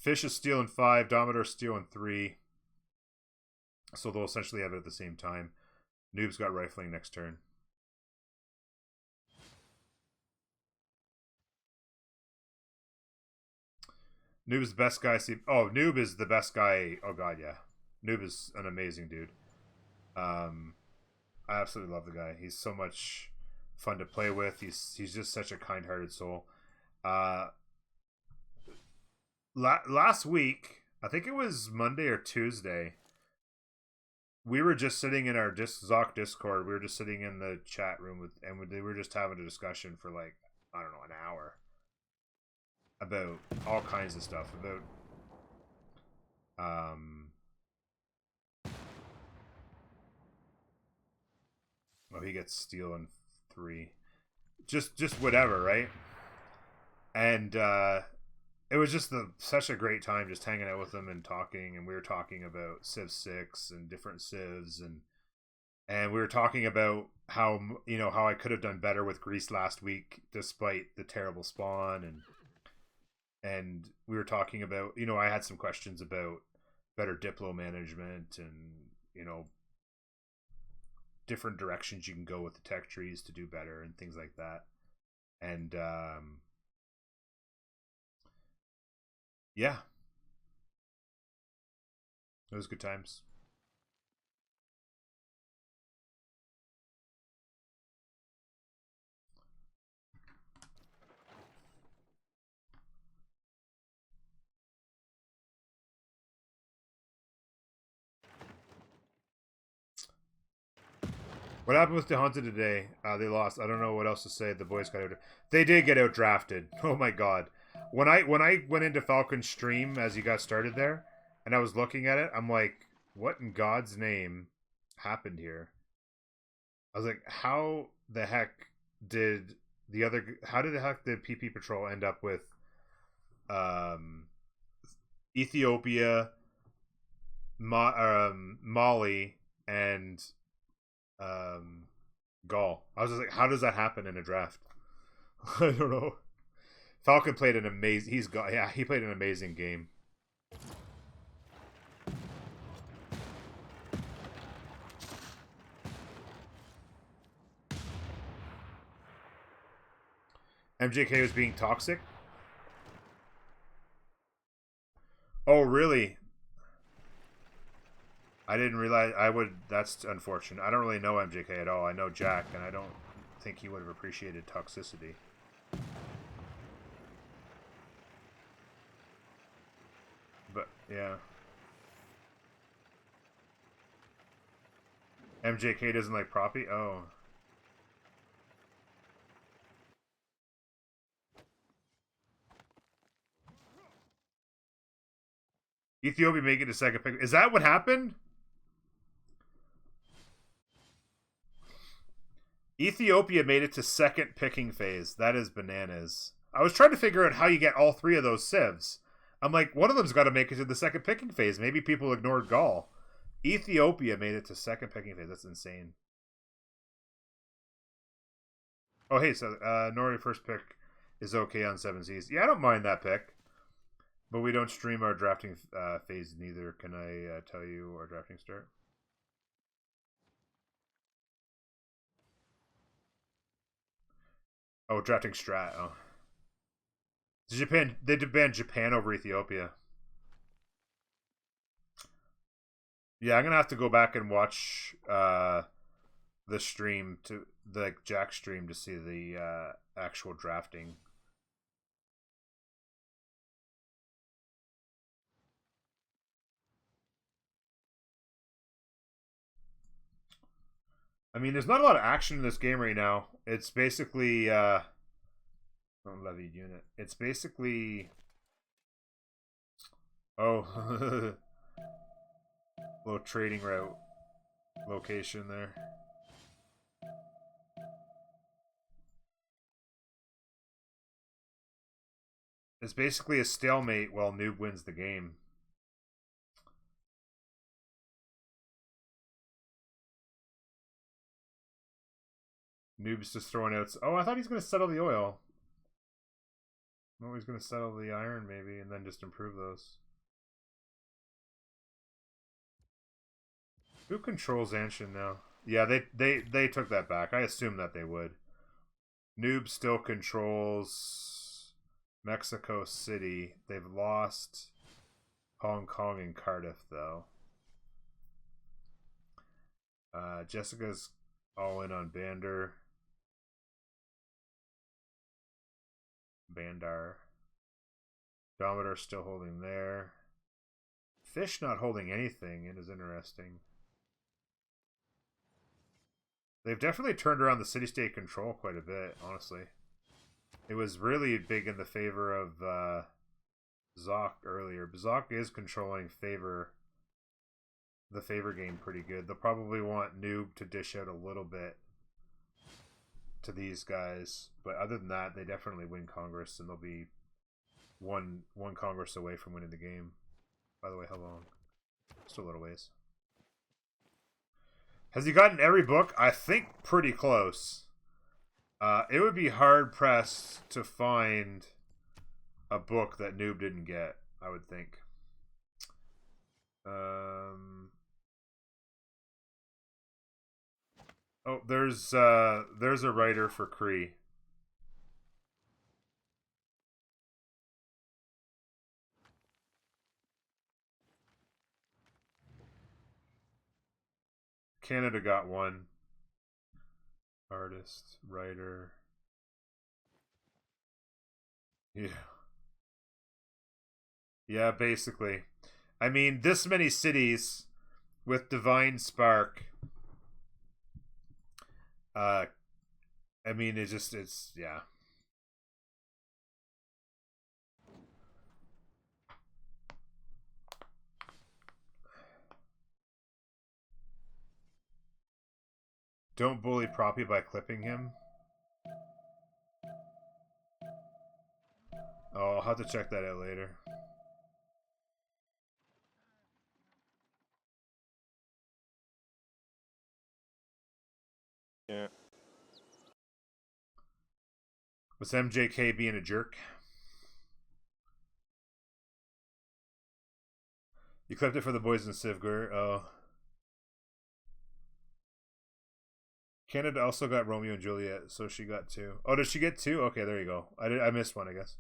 Fish is stealing 5, Domitor's stealing 3. So they'll essentially have it at the same time. Noob's got rifling next turn. Noob is the best guy. Oh, Noob is the best guy. Oh god, yeah. Noob is an amazing dude. I absolutely love the guy. He's so much fun to play with. He's just such a kind-hearted soul. Last week, I think it was Monday or Tuesday, we were just sitting in our Zoc Discord. We were just sitting in the chat room with, and we were just having a discussion for like, I don't know, an hour about all kinds of stuff. About oh, he gets stealing 3. Just whatever, right? And it was just such a great time just hanging out with him and talking. And we were talking about Civ 6 and different civs, and we were talking about how, you know, how I could have done better with Greece last week despite the terrible spawn, and we were talking about, you know, I had some questions about better Diplo management and, you know, different directions you can go with the tech trees to do better and things like that. And yeah, it was good times. What happened with the Haunted today? They lost. I don't know what else to say. The boys got out. They did get out drafted. Oh my god! When I went into Falcon's stream as you got started there, and I was looking at it, I'm like, what in God's name happened here? I was like, how the heck did the other? How did the heck did PP Patrol end up with Ethiopia, Mali, and Gaul? I was just like, how does that happen in a draft? I don't know. Falcon played an amazing. He played an amazing game. MJK was being toxic. Oh, really? I didn't realize. That's unfortunate. I don't really know MJK at all. I know Jack, and I don't think he would have appreciated toxicity. But yeah, MJK doesn't like Proppy. Oh, Ethiopia make it a second pick. Is that what happened? Ethiopia made it to second picking phase. That is bananas. I was trying to figure out how you get all 3 of those civs. I'm like, one of them's got to make it to the second picking phase. Maybe people ignored Gaul. Ethiopia made it to second picking phase. That's insane. Oh, hey, so Nori first pick is okay on 7Zs. Yeah, I don't mind that pick. But we don't stream our drafting phase neither. Can I tell you our drafting start? Oh, drafting strat. Oh. Japan. They banned Japan over Ethiopia. Yeah, I'm gonna have to go back and watch the stream to the Jack stream to see the actual drafting. I mean, there's not a lot of action in this game right now. It's basically levied unit. It's basically little trading route location there. It's basically a stalemate while Noob wins the game. Noob's just throwing out. Oh, I thought he's going to settle the oil. Well, he's going to settle the iron maybe and then just improve those. Who controls Anshin now? Yeah, they took that back. I assumed that they would. Noob still controls Mexico City. They've lost Hong Kong and Cardiff, though. Jessica's all in on Bandar. Domitar's still holding there. Fish not holding anything. It is interesting. They've definitely turned around the city-state control quite a bit, honestly. It was really big in the favor of Zoc earlier. Zoc is controlling the favor game pretty good. They'll probably want Noob to dish out a little bit to these guys. But other than that, they definitely win Congress, and they'll be one Congress away from winning the game. By the way, how long? Just a little ways. Has he gotten every book? I think pretty close. It would be hard pressed to find a book that Noob didn't get, I would think. Oh, there's a writer for Cree. Canada got one. Artist, writer. Yeah. Yeah, basically. I mean, this many cities with Divine Spark. I mean, it's yeah. Don't bully Proppy by clipping him. Oh, I'll have to check that out later. Yeah. Was MJK being a jerk? You clipped it for the boys in Civ World. Oh. Canada also got Romeo and Juliet, so she got 2. Oh, did she get 2? Okay, there you go. I missed one, I guess.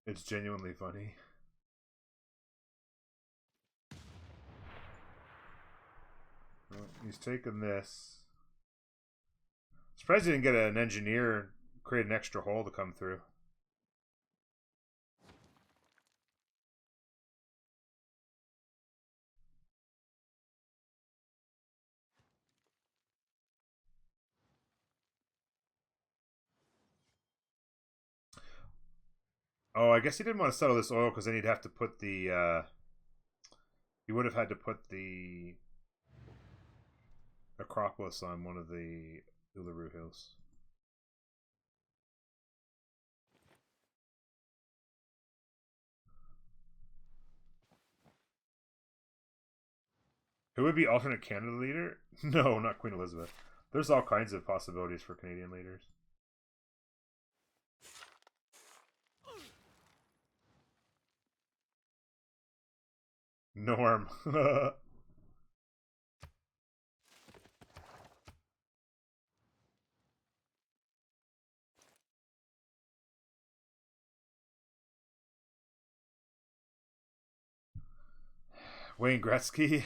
It's genuinely funny. Well, he's taking this. Surprised he didn't get an engineer, create an extra hole to come through. Oh, I guess he didn't want to settle this oil because then he'd have to put the he would have had to put the Acropolis on one of the Uluru Hills. Who would be alternate Canada leader? No, not Queen Elizabeth. There's all kinds of possibilities for Canadian leaders. Norm. Wayne Gretzky.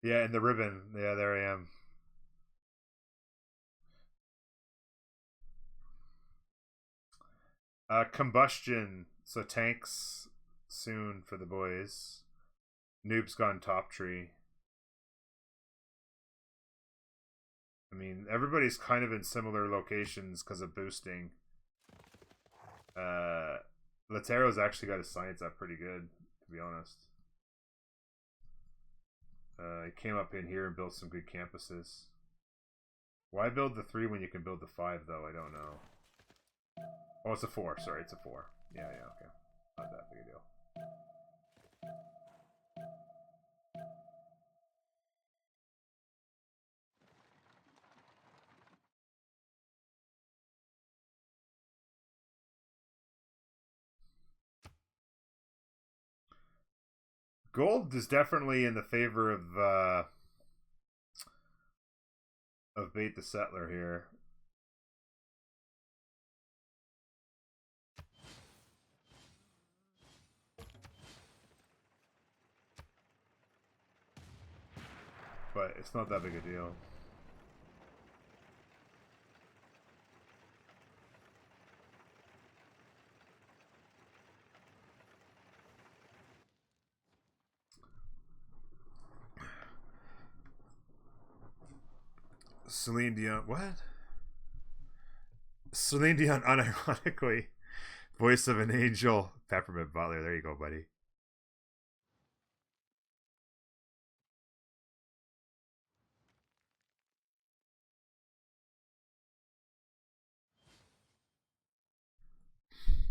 Yeah, and the ribbon. Yeah, there I am. Combustion. So tanks soon for the boys. Noob's gone top tree. I mean, everybody's kind of in similar locations because of boosting. Latero's actually got his science up pretty good, to be honest. He came up in here and built some good campuses. Why build the 3 when you can build the 5, though? I don't know. Oh, it's a 4. Sorry, it's a 4. Yeah, okay. Not that big a deal. Gold is definitely in the favor of Bait the Settler here. But it's not that big a deal. Celine Dion, what? Celine Dion, unironically, voice of an angel, Peppermint Butler. There you go, buddy.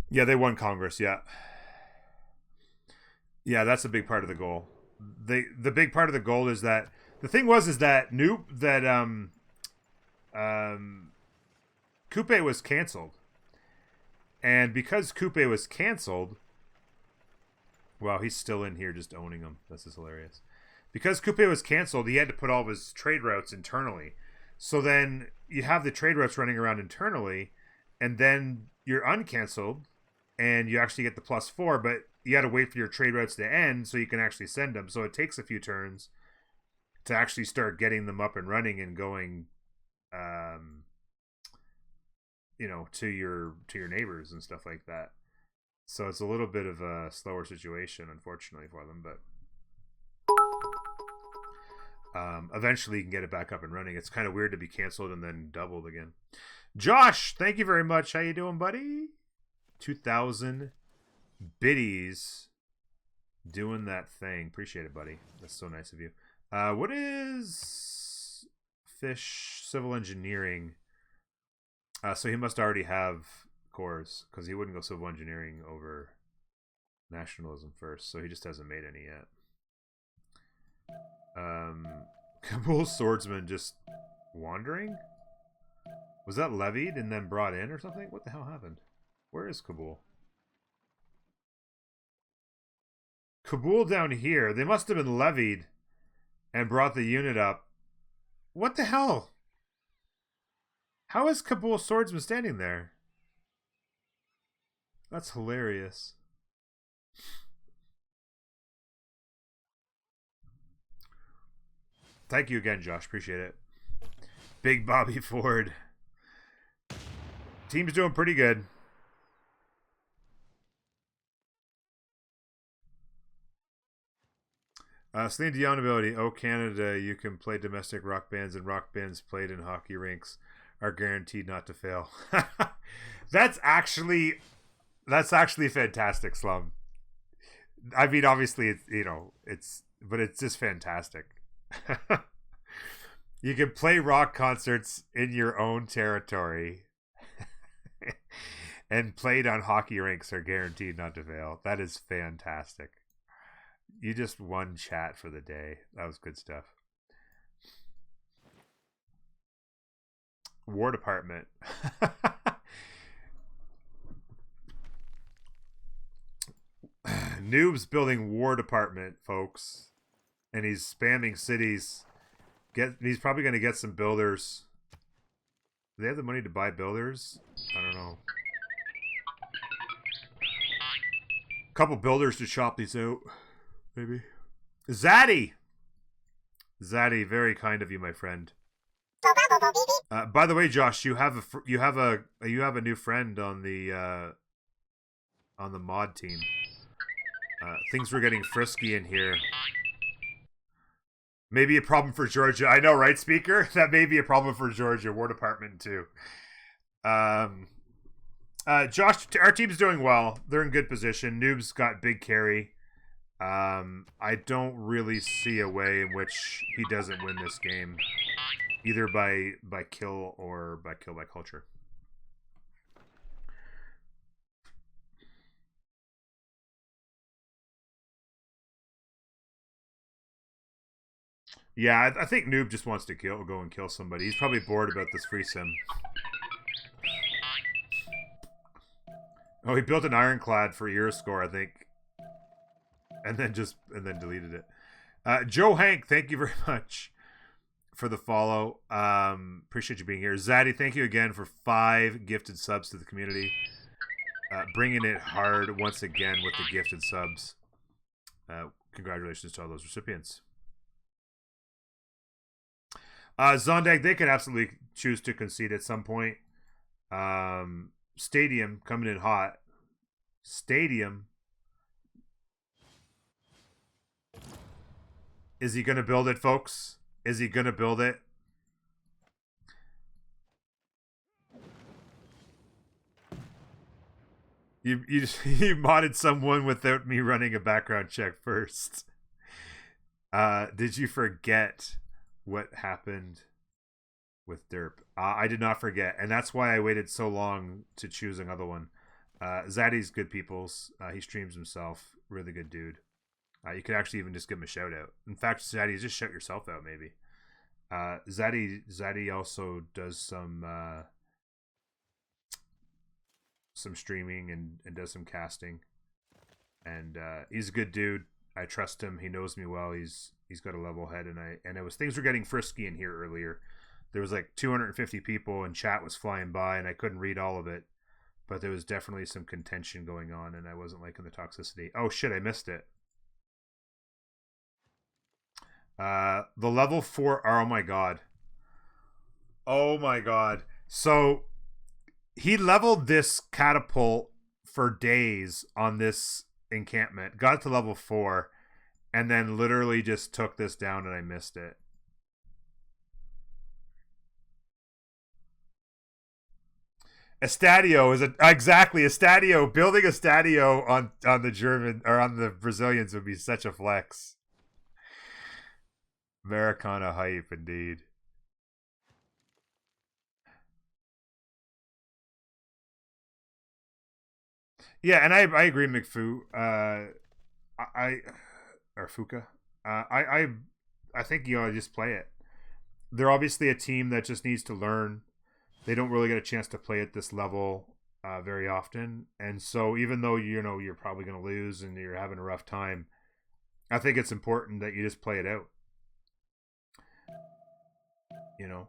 Yeah, they won Congress. Yeah, yeah, that's a big part of the goal. The big part of the goal is that the thing is that Coupe was canceled, and because Coupe was canceled, wow, he's still in here just owning them. This is hilarious. Because Coupe was canceled, he had to put all of his trade routes internally. So then you have the trade routes running around internally, and then you're uncanceled, and you actually get the +4, but you got to wait for your trade routes to end so you can actually send them. So it takes a few turns to actually start getting them up and running and going, to your neighbors and stuff like that. So it's a little bit of a slower situation, unfortunately, for them, but eventually you can get it back up and running. It's kind of weird to be canceled and then doubled again. Josh, thank you very much. How you doing, buddy? 2,000 biddies doing that thing. Appreciate it, buddy. That's so nice of you. What is Fish Civil Engineering? So he must already have cores, because he wouldn't go civil engineering over nationalism first. So he just hasn't made any yet. Kabul Swordsman just wandering? Was that levied and then brought in or something? What the hell happened? Where is Kabul? Kabul down here. They must have been levied and brought the unit up. What the hell? How is Kabul Swordsman standing there? That's hilarious. Thank you again, Josh. Appreciate it. Big Bobby Ford. Team's doing pretty good. Celine Dion ability. Oh, Canada, you can play domestic rock bands, and rock bands played in hockey rinks are guaranteed not to fail. That's actually fantastic, Slum. I mean, obviously, but it's just fantastic. You can play rock concerts in your own territory, and played on hockey rinks are guaranteed not to fail. That is fantastic. You just won chat for the day. That was good stuff. War Department. Noob's building War Department, folks. And he's spamming cities. He's probably going to get some builders. Do they have the money to buy builders? I don't know. A couple builders to chop these out. Maybe. Zaddy! Zaddy, very kind of you, my friend. By the way, Josh, you have a new friend on the mod team. Things were getting frisky in here. Maybe a problem for Georgia. I know, right, Speaker? That may be a problem for Georgia. War Department, too. Josh, our team's doing well. They're in good position. Noob's got big carry. I don't really see a way in which he doesn't win this game. Either by kill or by kill by culture. Yeah, I think Noob just wants to go and kill somebody. He's probably bored about this free sim. Oh, he built an ironclad for Euroscore, I think. and then deleted it. Joe Hank, thank you very much for the follow. Appreciate you being here. Zaddy, thank you again for 5 gifted subs to the community. Bringing it hard once again with the gifted subs. Congratulations to all those recipients. Zondag, they can absolutely choose to concede at some point. Stadium coming in hot. Stadium. Is he going to build it, folks? Is he going to build it? You modded someone without me running a background check first. Did you forget what happened with Derp? I did not forget, and that's why I waited so long to choose another one. Zaddy's good peoples. He streams himself. Really good dude. You could actually even just give him a shout out. In fact, Zaddy, just shout yourself out maybe. Zaddy also does some streaming and does some casting, and he's a good dude. I trust him. He knows me well. He's got a level head, and it was things were getting frisky in here earlier. There was like 250 people, and chat was flying by, and I couldn't read all of it. But there was definitely some contention going on, and I wasn't liking the toxicity. Oh shit, I missed it. The level 4. Oh my god. Oh my god. So he leveled this catapult for days on this encampment, got to level 4, and then literally just took this down, and I missed it. Estadio is exactly Estadio. Building a Stadio on the German or on the Brazilians would be such a flex. Americana hype, indeed. Yeah, and I agree, McFu. Or Fuka. I think you ought to just play it. They're obviously a team that just needs to learn. They don't really get a chance to play at this level very often, and so even though you're probably going to lose and you're having a rough time, I think it's important that you just play it out.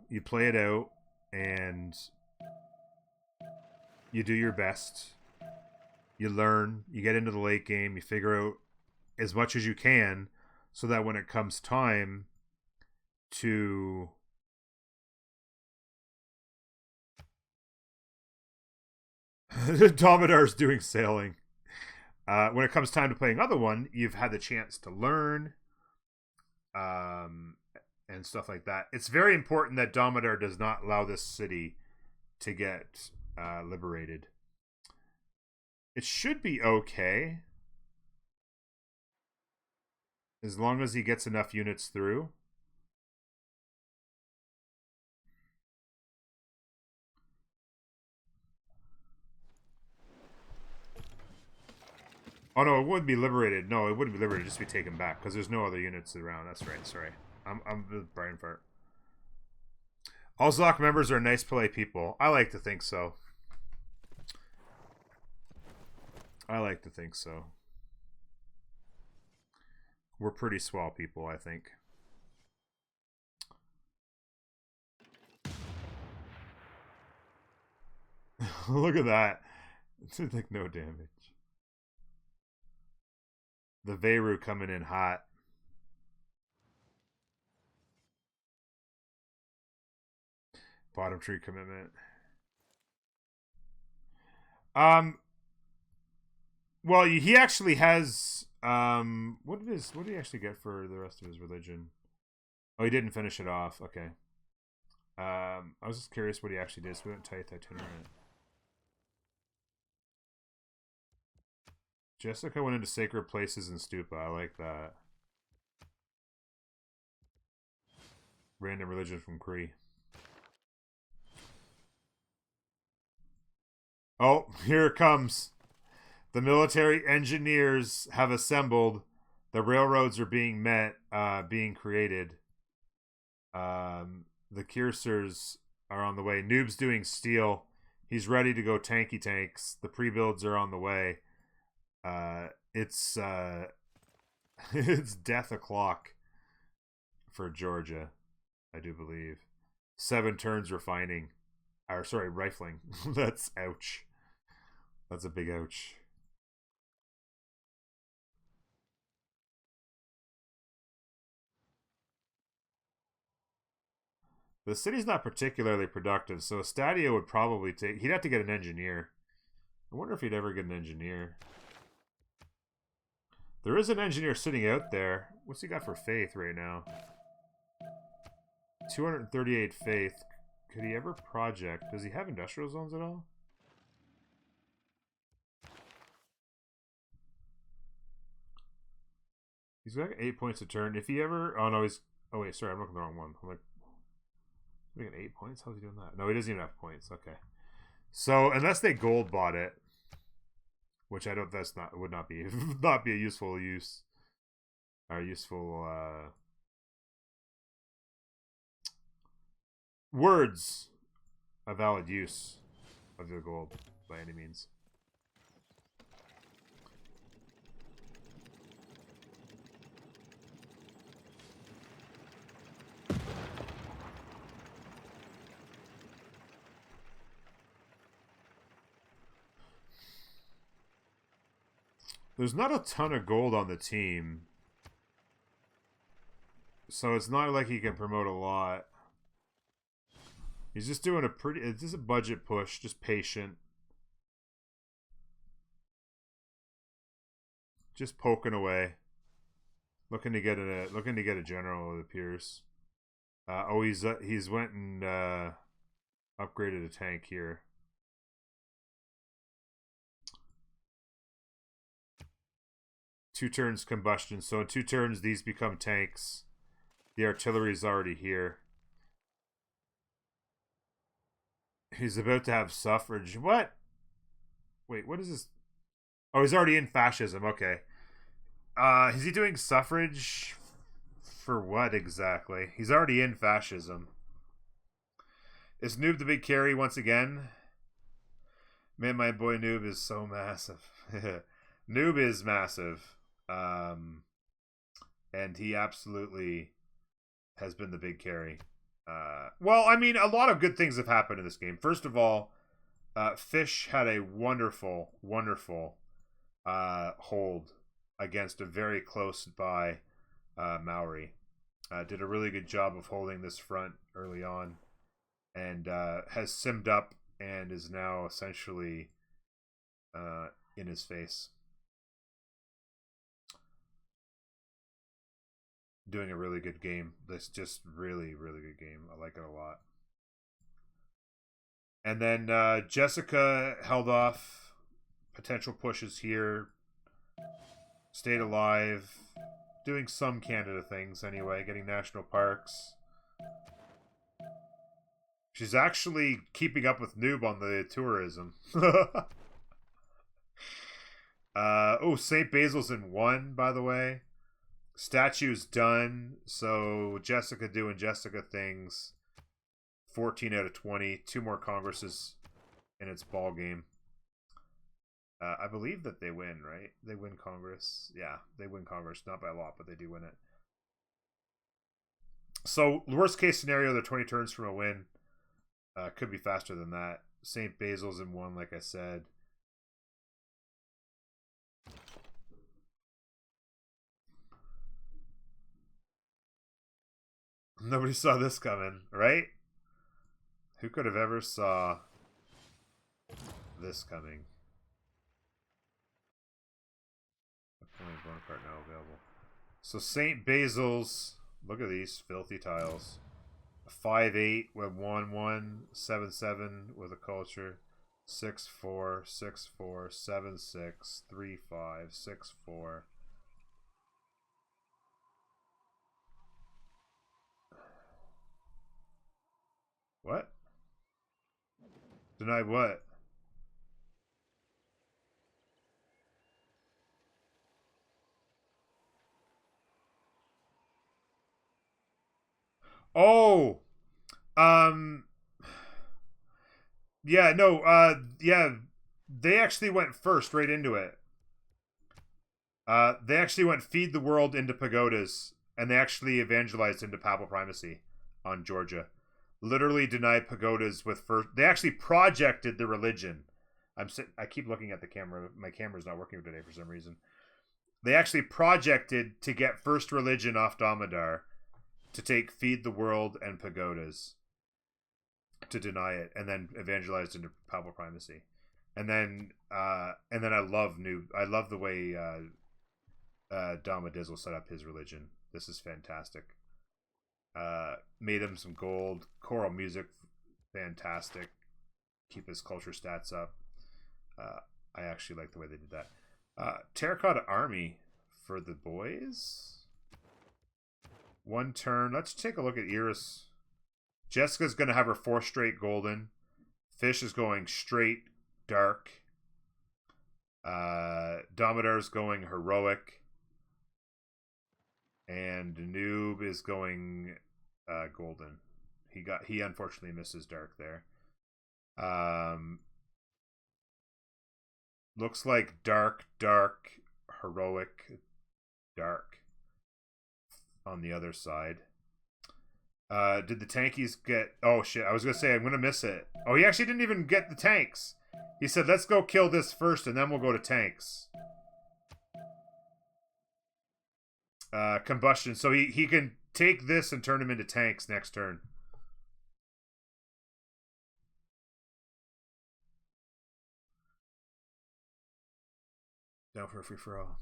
You play it out and you do your best. You learn, you get into the late game, you figure out as much as you can so that when it comes time to Domidar's doing sailing. When it comes time to play another one, you've had the chance to learn and stuff like that. It's very important that Domidar does not allow this city to get liberated. It should be okay as long as he gets enough units through. Oh no, it wouldn't be liberated. No, it wouldn't be liberated. Just be taken back because there's no other units around. That's right. Sorry, I'm the brain fart. All Zlock members are nice, polite people. I like to think so. I like to think so. We're pretty swell people, I think. Look at that. It's like no damage. The Veyru coming in hot. Bottom tree commitment. Well, he actually has what did he actually get for the rest of his religion? Oh, he didn't finish it off. Okay. I was just curious what he actually did. So we went Tithe itinerant. Jessica went into sacred places in Stupa. I like that. Random religion from Cree. Oh, here it comes. The military engineers have assembled. The railroads are being being created. The Cursors are on the way. Noob's doing steel. He's ready to go tanky tanks. The pre-builds are on the way. It's It's death o'clock for Georgia, I do believe. 7 turns refining. Or, sorry, rifling. That's ouch. That's a big ouch. The city's not particularly productive, so Stadio would probably take... He'd have to get an engineer. I wonder if he'd ever get an engineer. There is an engineer sitting out there. What's he got for faith right now? 238 faith. Could he ever project? Does he have industrial zones at all? He's got 8 points a turn. If he ever... Oh, no, he's... Oh, wait, sorry, I'm looking at the wrong one. I'm like... We got 8 points? How's he doing that? No, he doesn't even have points. Okay. So, unless they gold bought it, which I don't... That's not... Would not be... not be a useful use. Or useful, words. A valid use of the gold, by any means. There's not a ton of gold on the team, so it's not like he can promote a lot. He's just doing a pretty... It's just a budget push, just patient. Just poking away. Looking to get a general, it appears. He's went and upgraded a tank here. Two turns combustion. So in 2 turns, these become tanks. The artillery's already here. He's about to have suffrage. What? Wait, what is this? Oh, he's already in fascism. Okay. Is he doing suffrage for what exactly? He's already in fascism. Is Noob the big carry once again? Man, my boy Noob is so massive. Noob is massive. And he absolutely has been the big carry. Well, I mean, a lot of good things have happened in this game. First of all, Fish had a wonderful, wonderful hold against a very close by Maori. Did a really good job of holding this front early on, and has simmed up and is now essentially in his face. Doing a really good game. This just really, really good game. I like it a lot. And then Jessica held off potential pushes here. Stayed alive. Doing some Canada things anyway. Getting national parks. She's actually keeping up with Noob on the tourism. Oh, St. Basil's in 1, by the way. Statue's done, so Jessica doing Jessica things. 14 out of 20. 2 more Congresses in its ball game. I believe that they win, right? They win Congress. Yeah, they win Congress. Not by a lot, but they do win it. So, worst case scenario, they're 20 turns from a win. Could be faster than that. St. Basil's in 1, like I said. Nobody saw this coming, right? Who could have ever saw this coming? Bonaparte now available. So St. Basil's, look at these filthy tiles. 5-8 with 1-1, 7-7 with a culture, 6-4, 6-4, 7-6, 3-5, 6-4. What? Denied what? Oh! Yeah, no, yeah, they actually went first right into it. They actually went feed the world into pagodas, and they actually evangelized into papal primacy on Georgia. Literally denied pagodas with first. They actually projected the religion. I keep looking at the camera. My camera's not working today for some reason. They actually projected to get first religion off Damodar to take feed the world and pagodas, to deny it, and then evangelized into papal primacy. And then I love the way Dama Dizzle set up his religion. This is fantastic. Made him some gold, choral music, fantastic. Keep his culture stats up. I actually like the way they did that. Terracotta Army for the boys. One turn. Let's take a look at Iris. Jessica's going to have her 4 straight golden. Fish is going straight dark. Damodar's going heroic. And Noob is going golden. He unfortunately misses dark there. Looks like dark, heroic, dark on the other side. Did the tankies get... Oh, shit. I was going to say, I'm going to miss it. Oh, he actually didn't even get the tanks. He said, let's go kill this first, and then we'll go to tanks. Combustion. So he can take this and turn them into tanks next turn. Down for a free-for-all.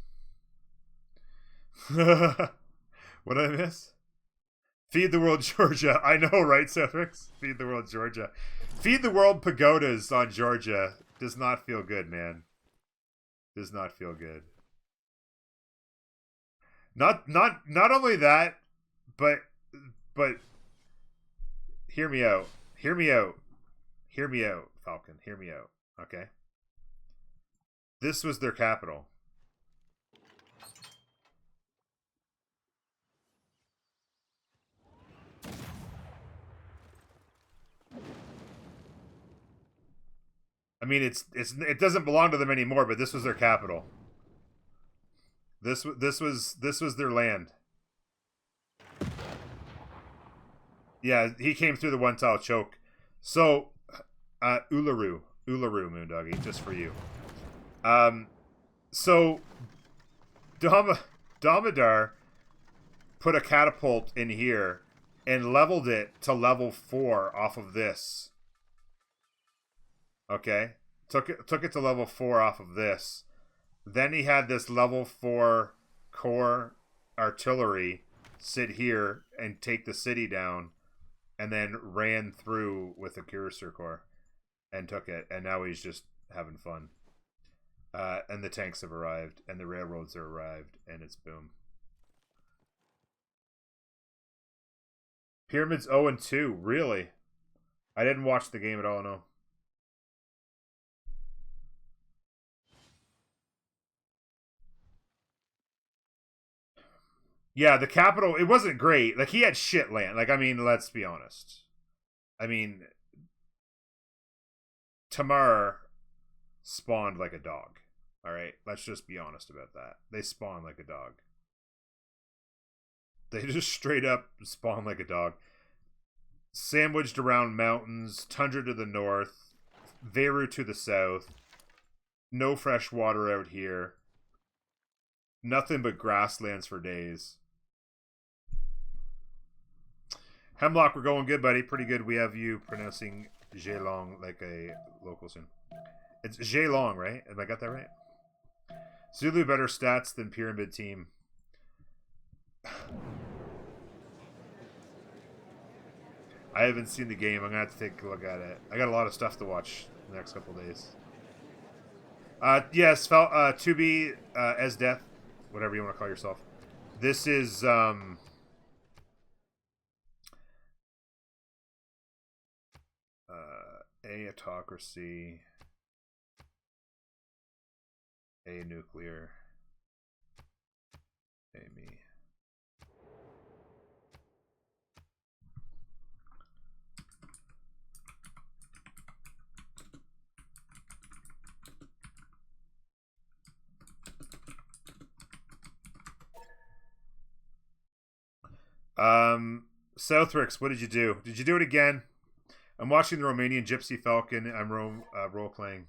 What did I miss? Feed the world, Georgia. I know, right, Cefrix? Feed the world, Georgia. Feed the world pagodas on Georgia. Does not feel good, man. Does not feel good. Not only that, but hear me out. Hear me out. Hear me out, Falcon. Hear me out. Okay? This was their capital. I mean, it doesn't belong to them anymore, but this was their capital. This was their land. Yeah, he came through the 1-tile choke. So, Uluru, Moondoggy, just for you. So Damodar put a catapult in here and leveled it to level 4 off of this. Okay, took it to level 4 off of this. Then he had this level 4 core artillery sit here and take the city down, and then ran through with a cuirassier core and took it. And now he's just having fun. And the tanks have arrived, and the railroads are arrived, and it's boom. Pyramids 0-2, really? I didn't watch the game at all, no. Yeah, the capital, it wasn't great. Like, he had shit land. Like, I mean, let's be honest. I mean, Tamar spawned like a dog. Alright, let's just be honest about that. They spawn like a dog. They just straight up spawn like a dog. Sandwiched around mountains, tundra to the north, Veru to the south, no fresh water out here, nothing but grasslands for days. Hemlock, we're going good, buddy. Pretty good. We have you pronouncing Geelong like a local soon. It's Geelong, right? Have I got that right? Zulu better stats than Pyramid Team. I haven't seen the game. I'm going to have to take a look at it. I got a lot of stuff to watch the next couple days. Yes, to be as death, whatever you want to call yourself. This is A autocracy, A nuclear, A me. Southrix, what did you do? Did you do it again? I'm watching the Romanian Gypsy Falcon. I'm role playing.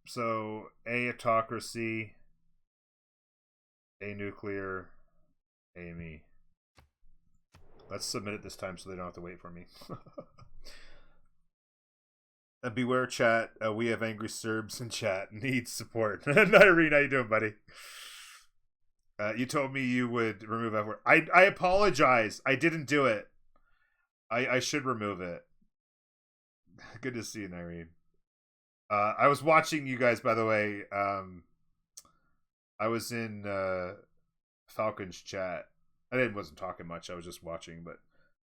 So A autocracy, A nuclear, A me. Let's submit it this time so they don't have to wait for me. Beware chat. We have angry Serbs in chat. Needs support. Irene, how you doing, buddy? You told me you would remove F word. I apologize. I didn't do it. I should remove it. Good to see you, Irene. I was watching you guys, by the way. I was in Falcon's chat. I wasn't talking much. I was just watching, but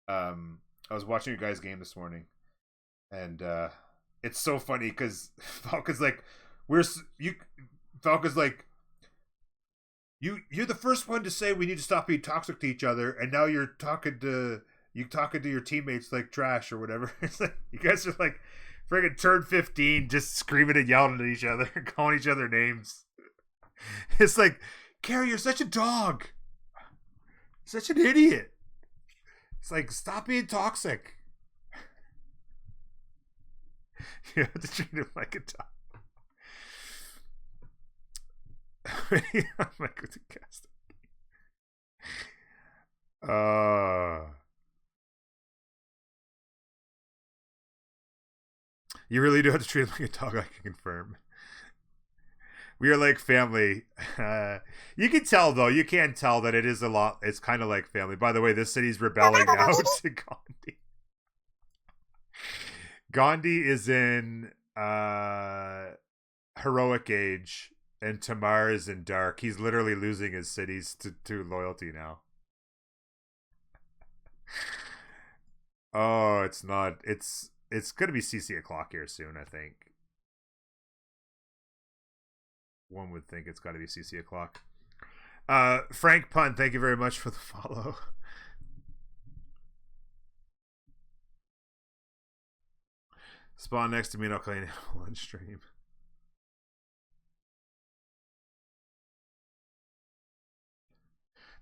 I was watching your guys' game this morning, and it's so funny because Falcon's like, Falcon's like, you're the first one to say we need to stop being toxic to each other, and now you're talking to your teammates like trash or whatever. It's like you guys are like friggin' turned 15, just screaming and yelling at each other, calling each other names. It's like, Carrie, you're such a dog. Such an idiot. It's like, stop being toxic. You have to treat him like a dog. You really do have to treat him like a dog, I can confirm. We are like family. You can tell, though. You can tell that it is a lot. It's kind of like family. By the way, this city's rebelling now to Gandhi. Gandhi is in heroic age, and Tamar is in dark. He's literally losing his cities to loyalty now. Oh, it's not. It's going to be CC o'clock here soon, I think. One would think it's got to be CC o'clock. Frank Pun, thank you very much for the follow. Spawn next to me and I'll clean animal on stream.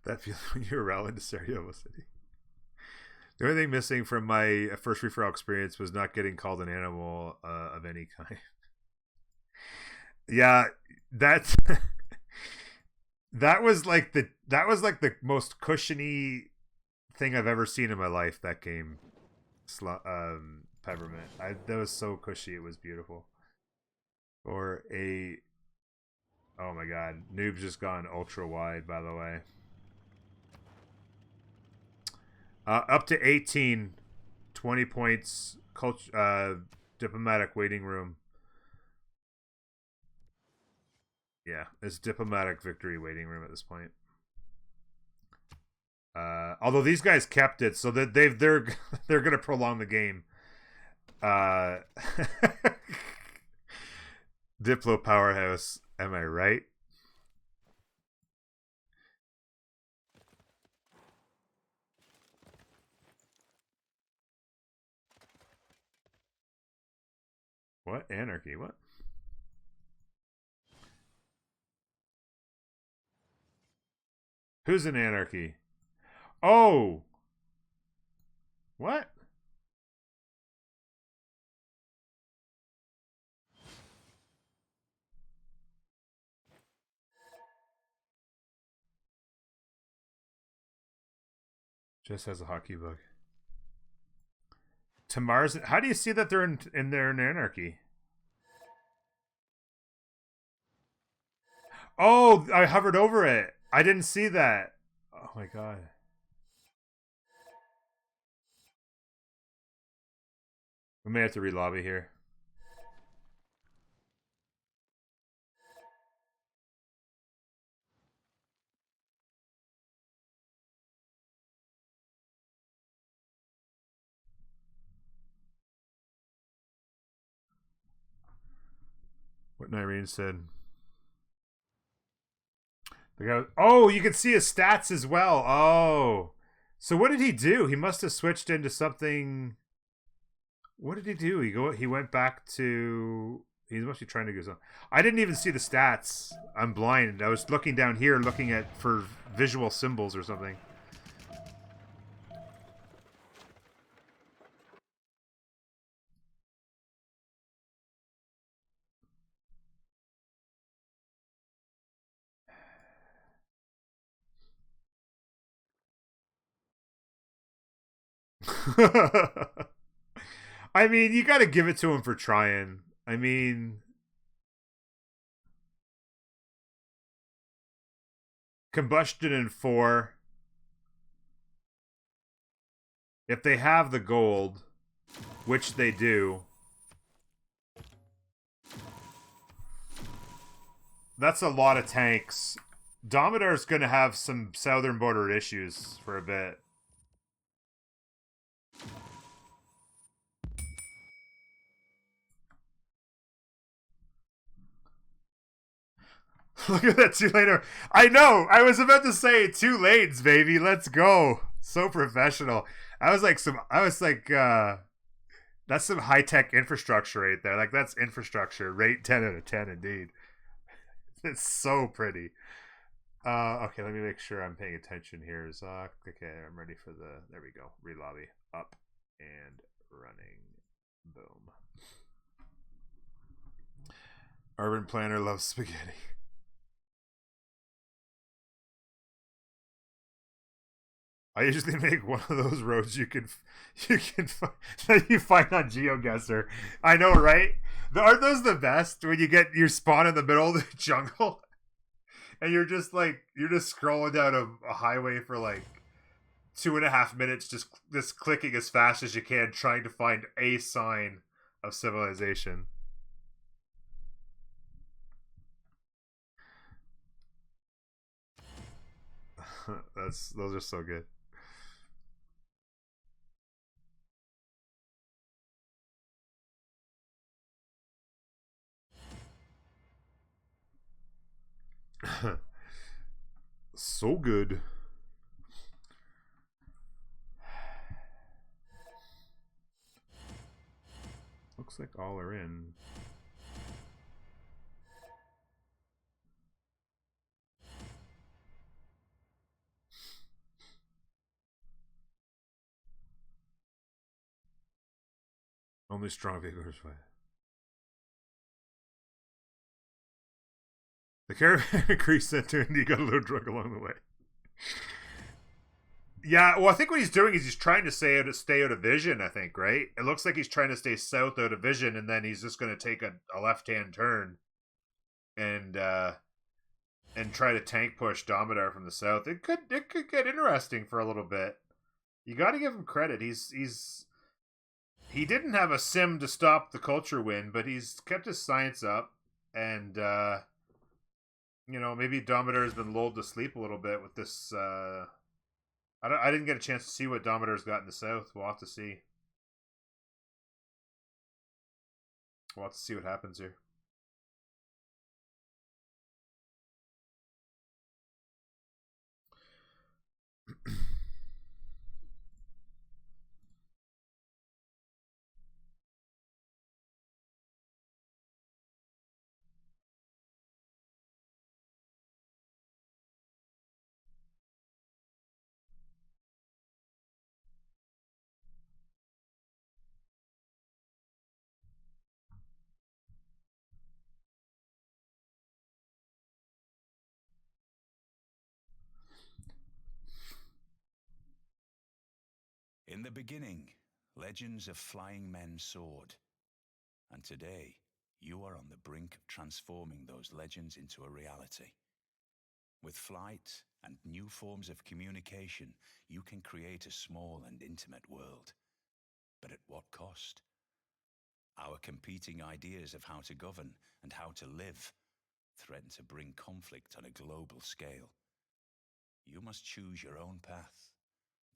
That feeling when you were around to Sarajevo City. The only thing missing from my first free-for-all experience was not getting called an animal of any kind. Yeah, that was like the most cushiony thing I've ever seen in my life. That game, Peppermint. That was so cushy. It was beautiful. Or oh my god, Noob's just gone ultra wide. By the way, up to 18, 20 points. Diplomatic waiting room. Yeah, it's diplomatic victory waiting room at this point. Although these guys kept it, so that they're gonna prolong the game. Diplo powerhouse, am I right? What anarchy? What? Who's in anarchy? Oh! What? Just has a hockey bug. Tamar's. How do you see that they're in their anarchy? Oh, I hovered over it. I didn't see that. Oh my god. We may have to relobby here. What Nyrene said. The guy. Oh, you can see his stats as well. Oh, so what did he do? He must have switched into something. What did he do? He went back to He must be trying to go something. I didn't even see the stats. I'm blind. I was looking down here, looking at for visual symbols or something. I mean, you got to give it to him for trying. I mean, combustion in 4. If they have the gold, which they do, that's a lot of tanks. Domidar's going to have some southern border issues for a bit. Look at that 2 laner. I know. I was about to say 2 lanes, baby. Let's go. So professional. I was like, that's some high tech infrastructure right there. Like, that's infrastructure. Rate 10 out of 10, indeed. It's so pretty. Okay, let me make sure I'm paying attention here. Zoc. Okay, I'm ready for the. There we go. Relobby. Up and running. Boom. Urban planner loves spaghetti. I usually make one of those roads you can that you find on GeoGuessr. I know, right? Aren't those the best when you spawn in the middle of the jungle and you're just scrolling down a highway for like 2.5 minutes, just clicking as fast as you can, trying to find a sign of civilization. Those are so good. So good. Looks like all are in. Only strong vehicles fight. The caravan increased that to and he got a little drunk along the way. Yeah, well, I think what he's doing is he's trying to stay out of vision, I think, right? It looks like he's trying to stay south out of vision, and then he's just going to take a left-hand turn and try to tank push Domidar from the south. It could get interesting for a little bit. You got to give him credit. He didn't have a sim to stop the culture win, but he's kept his science up, and maybe Domidar has been lulled to sleep a little bit with this. I didn't get a chance to see what Domidar's got in the south. We'll have to see. We'll have to see what happens here. In the beginning, legends of flying men soared. And today, you are on the brink of transforming those legends into a reality. With flight and new forms of communication, you can create a small and intimate world. But at what cost? Our competing ideas of how to govern and how to live threaten to bring conflict on a global scale. You must choose your own path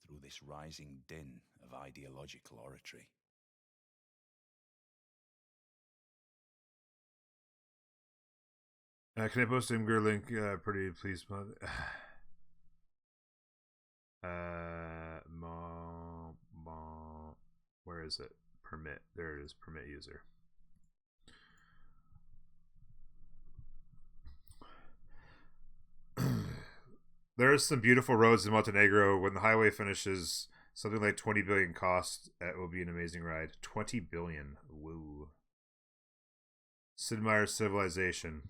through this rising din of ideological oratory. Can I post Imgur link? Pretty please, where is it? Permit. There it is. Permit user. There's some beautiful roads in Montenegro. When the highway finishes, something like 20 billion cost. It will be an amazing ride. 20 billion. Woo. Sid Meier's Civilization.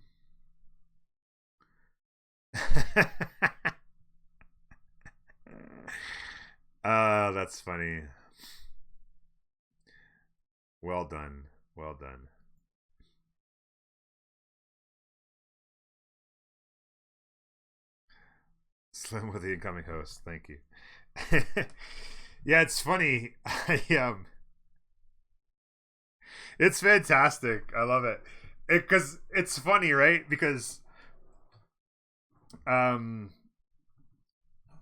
That's funny. Well done. Well done. Slim with the incoming host. Thank you. Yeah, it's funny. It's fantastic. I love it. Because it's funny, right? Because I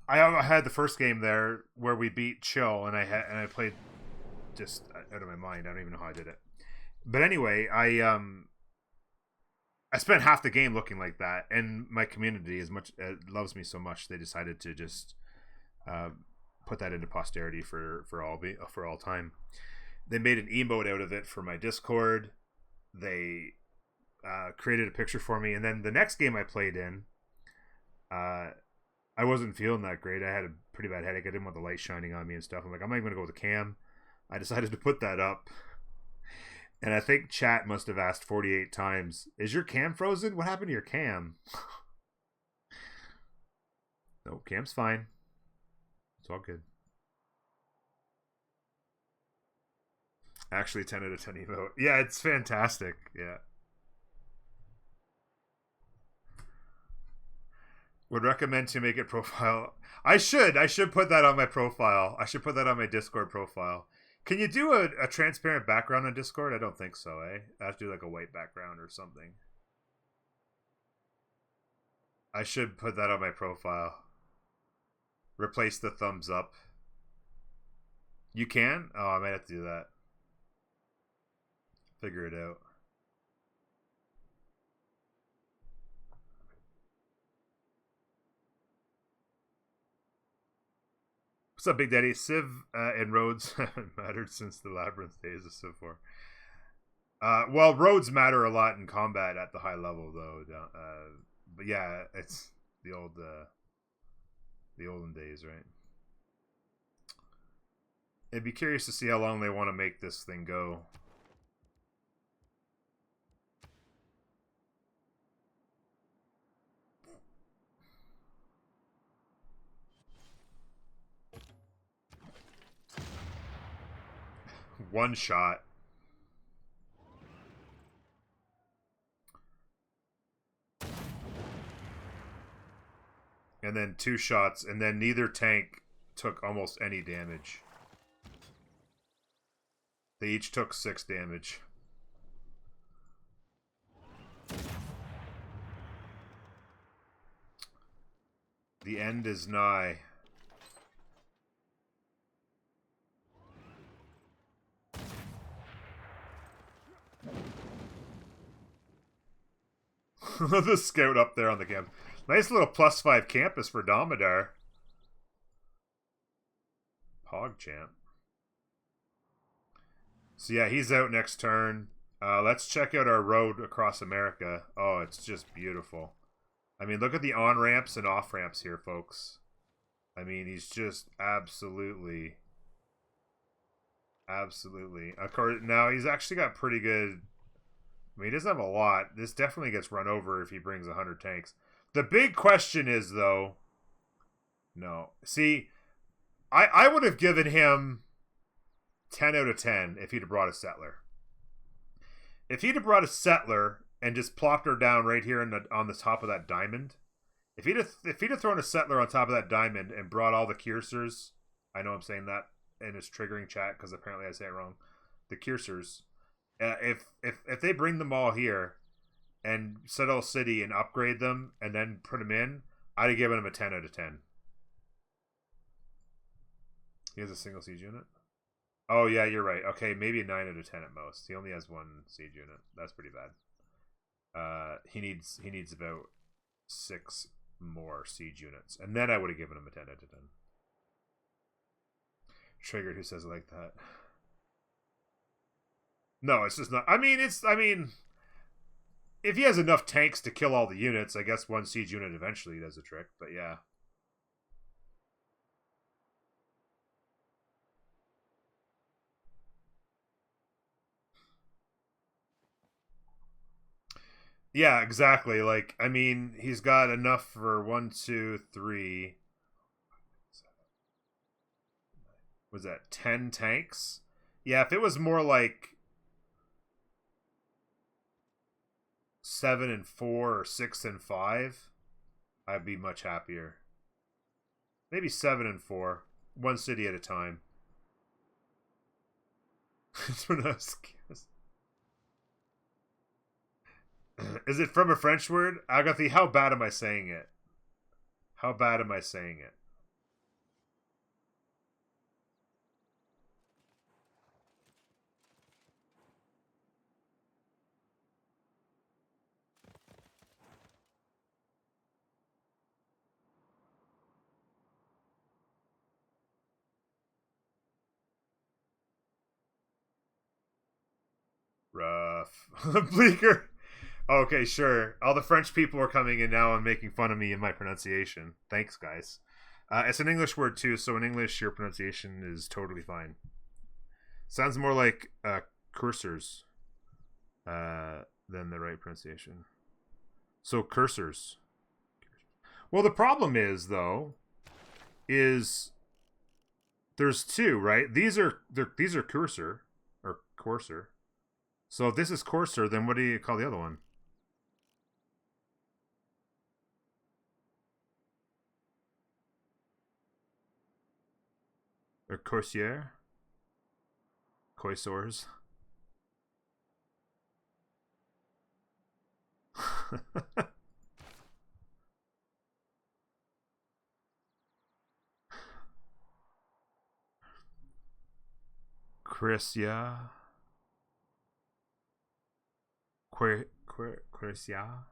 had the first game there where we beat Chill, and I played just out of my mind. I don't even know how I did it. But anyway, I spent half the game looking like that, and my community loves me so much they decided to just put that into posterity for all time. They made an emote out of it for my Discord. They created a picture for me, and then the next game I played in, I wasn't feeling that great. I had a pretty bad headache. I didn't want the light shining on me and stuff. I'm like, I'm not even gonna go with the cam. I decided to put that up. And I think chat must have asked 48 times, is your cam frozen? What happened to your cam? No, cam's fine. It's all good. Actually, 10 out of 10 emote. Yeah, it's fantastic. Yeah. Would recommend to make it profile. I should put that on my profile. I should put that on my Discord profile. Can you do a transparent background on Discord? I don't think so, eh? I have to do like a white background or something. I should put that on my profile. Replace the thumbs up. You can? Oh, I might have to do that. Figure it out. What's up, Big Daddy? Civ and roads haven't mattered since the Labyrinth days of Civ 4. Well, roads matter a lot in combat at the high level, though. But yeah, it's the olden days, right? I'd be curious to see how long they want to make this thing go. One shot. And then 2 shots, and then neither tank took almost any damage. They each took 6 damage. The end is nigh. The scout up there on the camp. Nice little +5 campus for Damodar. PogChamp. So yeah, he's out next turn. Let's check out our road across America. Oh, it's just beautiful. I mean, look at the on-ramps and off-ramps here, folks. I mean, he's just absolutely... Of course, now he's actually got pretty good... I mean, he doesn't have a lot. This definitely gets run over if he brings 100 tanks. The big question is, though... No. See, I would have given him 10 out of 10 if he'd have brought a settler. If he'd have brought a settler and just plopped her down right here on the top of that diamond, if he'd have thrown a settler on top of that diamond and brought all the cursors, I know I'm saying that in his triggering chat because apparently I say it wrong. The cursors, if they bring them all here and settle city and upgrade them and then put them in, I'd have given him a 10 out of 10. He has a single siege unit. Oh yeah, you're right. Okay, maybe a 9 out of 10 at most. He only has 1 siege unit. That's pretty bad. He needs about 6 more siege units, and then I would have given him a 10 out of 10. Triggered, who says it like that? No, it's just not. I mean, if he has enough tanks to kill all the units, I guess 1 siege unit eventually does the trick. But yeah, Yeah, exactly. Like, I mean, he's got enough for one, two, three. Was that 10 tanks? Yeah, if it was more like 7 and 4 or 6 and 5, I'd be much happier. Maybe 7 and 4, one city at a time. Is it from a French word? Agatha, how bad am I saying it? How bad am I saying it? Rough. Bleaker. Okay, sure. All the French people are coming in now and making fun of me and my pronunciation. Thanks, guys. It's an English word too, so in English, your pronunciation is totally fine. Sounds more like cursors than the right pronunciation. So cursors. Well, the problem is though, is there's two, right? These are cursor or courser. So if this is courser, then what do you call the other one? Or coursier? Coisors? Chrisia? Chrisia?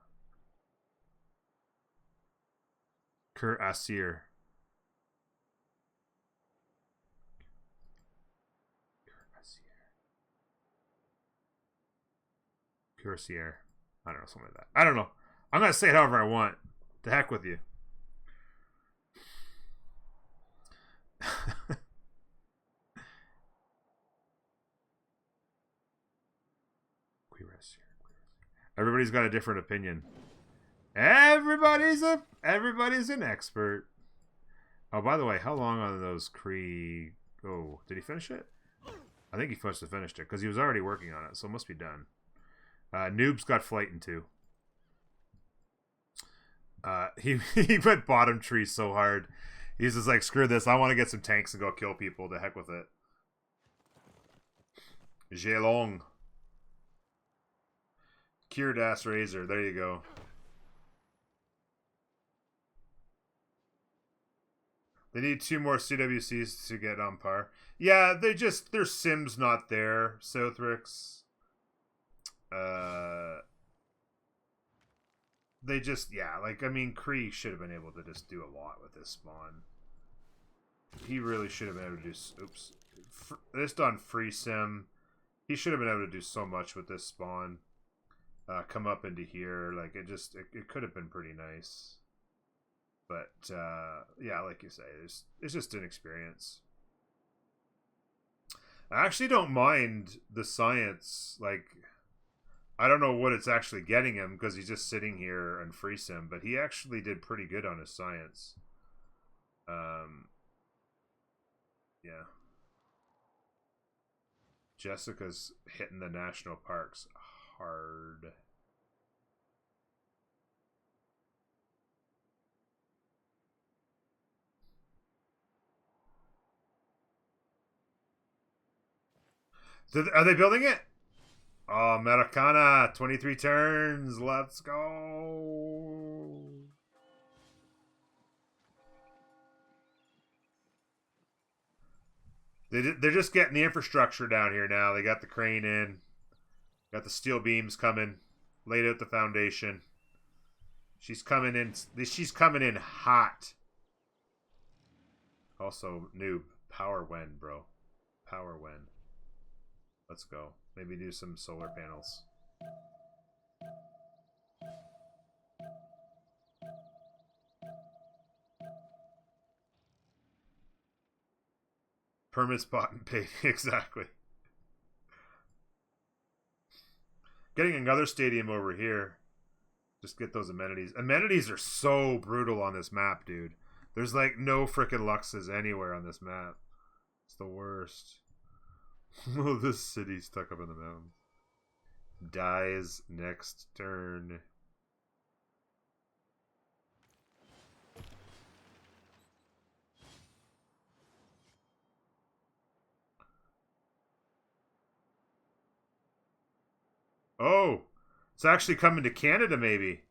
Asir. Cuirassier. I don't know, something like that. I don't know. I'm gonna say it however I want. To heck with you. Everybody's got a different opinion. Everybody's an expert. Oh, by the way, how long on those Kree? Oh, did he finish it? I think he must have finished it because he was already working on it, so it must be done. Noob's got flight in 2. He went bottom tree so hard. He's just like, screw this. I want to get some tanks and go kill people. To heck with it. Jelong. Kirdas Razor. There you go. They need 2 more CWCs to get on par. Yeah, their sim's not there. Southrix. They just, yeah, like, I mean, Kree should have been able to just do a lot with this spawn. He really should have been able to do, oops. Just on free sim, he should have been able to do so much with this spawn. Come up into here, like, it could have been pretty nice. But, yeah, like you say, it's just inexperience. I actually don't mind the science, like, I don't know what it's actually getting him because he's just sitting here and free sim, but he actually did pretty good on his science. Yeah. Jessica's hitting the national parks hard. Are they building it? Oh, Americana, 23 turns. Let's go. They're just getting the infrastructure down here now. They got the crane in. Got the steel beams coming. Laid out the foundation. She's coming in. She's coming in hot. Also, noob. Power when, bro. Power when. Let's go. Maybe do some solar panels. Permits bought and paid. Exactly. Getting another stadium over here. Just get those amenities. Amenities are so brutal on this map, dude. There's like no frickin' Luxes anywhere on this map. It's the worst. Oh, this city's stuck up in the mountains. Dies next turn. Oh, it's actually coming to Canada, maybe.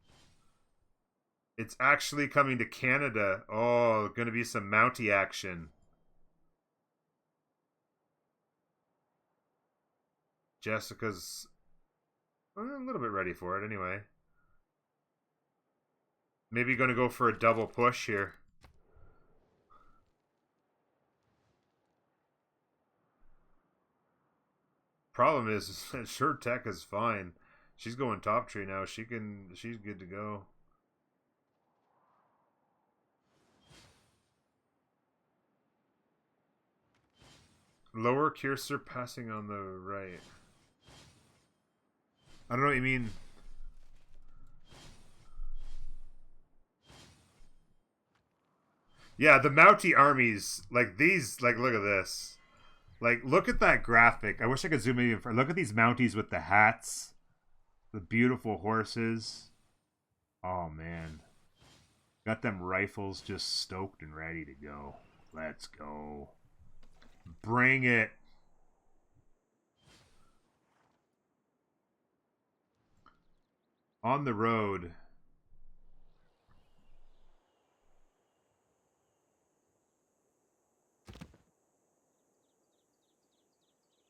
It's actually coming to Canada. Oh, going to be some Mountie action. Jessica's a little bit ready for it anyway. Maybe going to go for a double push here. Problem is, sure tech is fine. She's going top tree now. She's good to go. Lower cursor passing on the right. I don't know what you mean. Yeah, the Mountie armies, like these, like look at this. Like, look at that graphic. I wish I could zoom in even further. Look at these Mounties with the hats. The beautiful horses. Oh, man. Got them rifles just stoked and ready to go. Let's go. Bring it. On the road.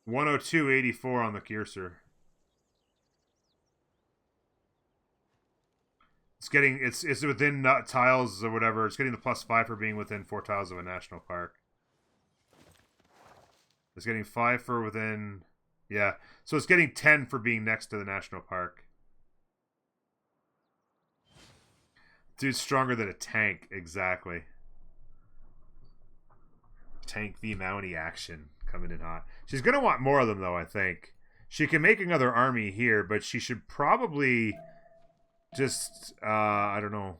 $102.84 on the cursor. It's within tiles or whatever. It's getting the +5 for being within 4 tiles of a national park. It's getting 5 for within, yeah. So it's getting 10 for being next to the national park. Dude's stronger than a tank, exactly. Tank v Mountie action coming in hot. She's gonna want more of them though, I think. She can make another army here, but she should probably just I don't know.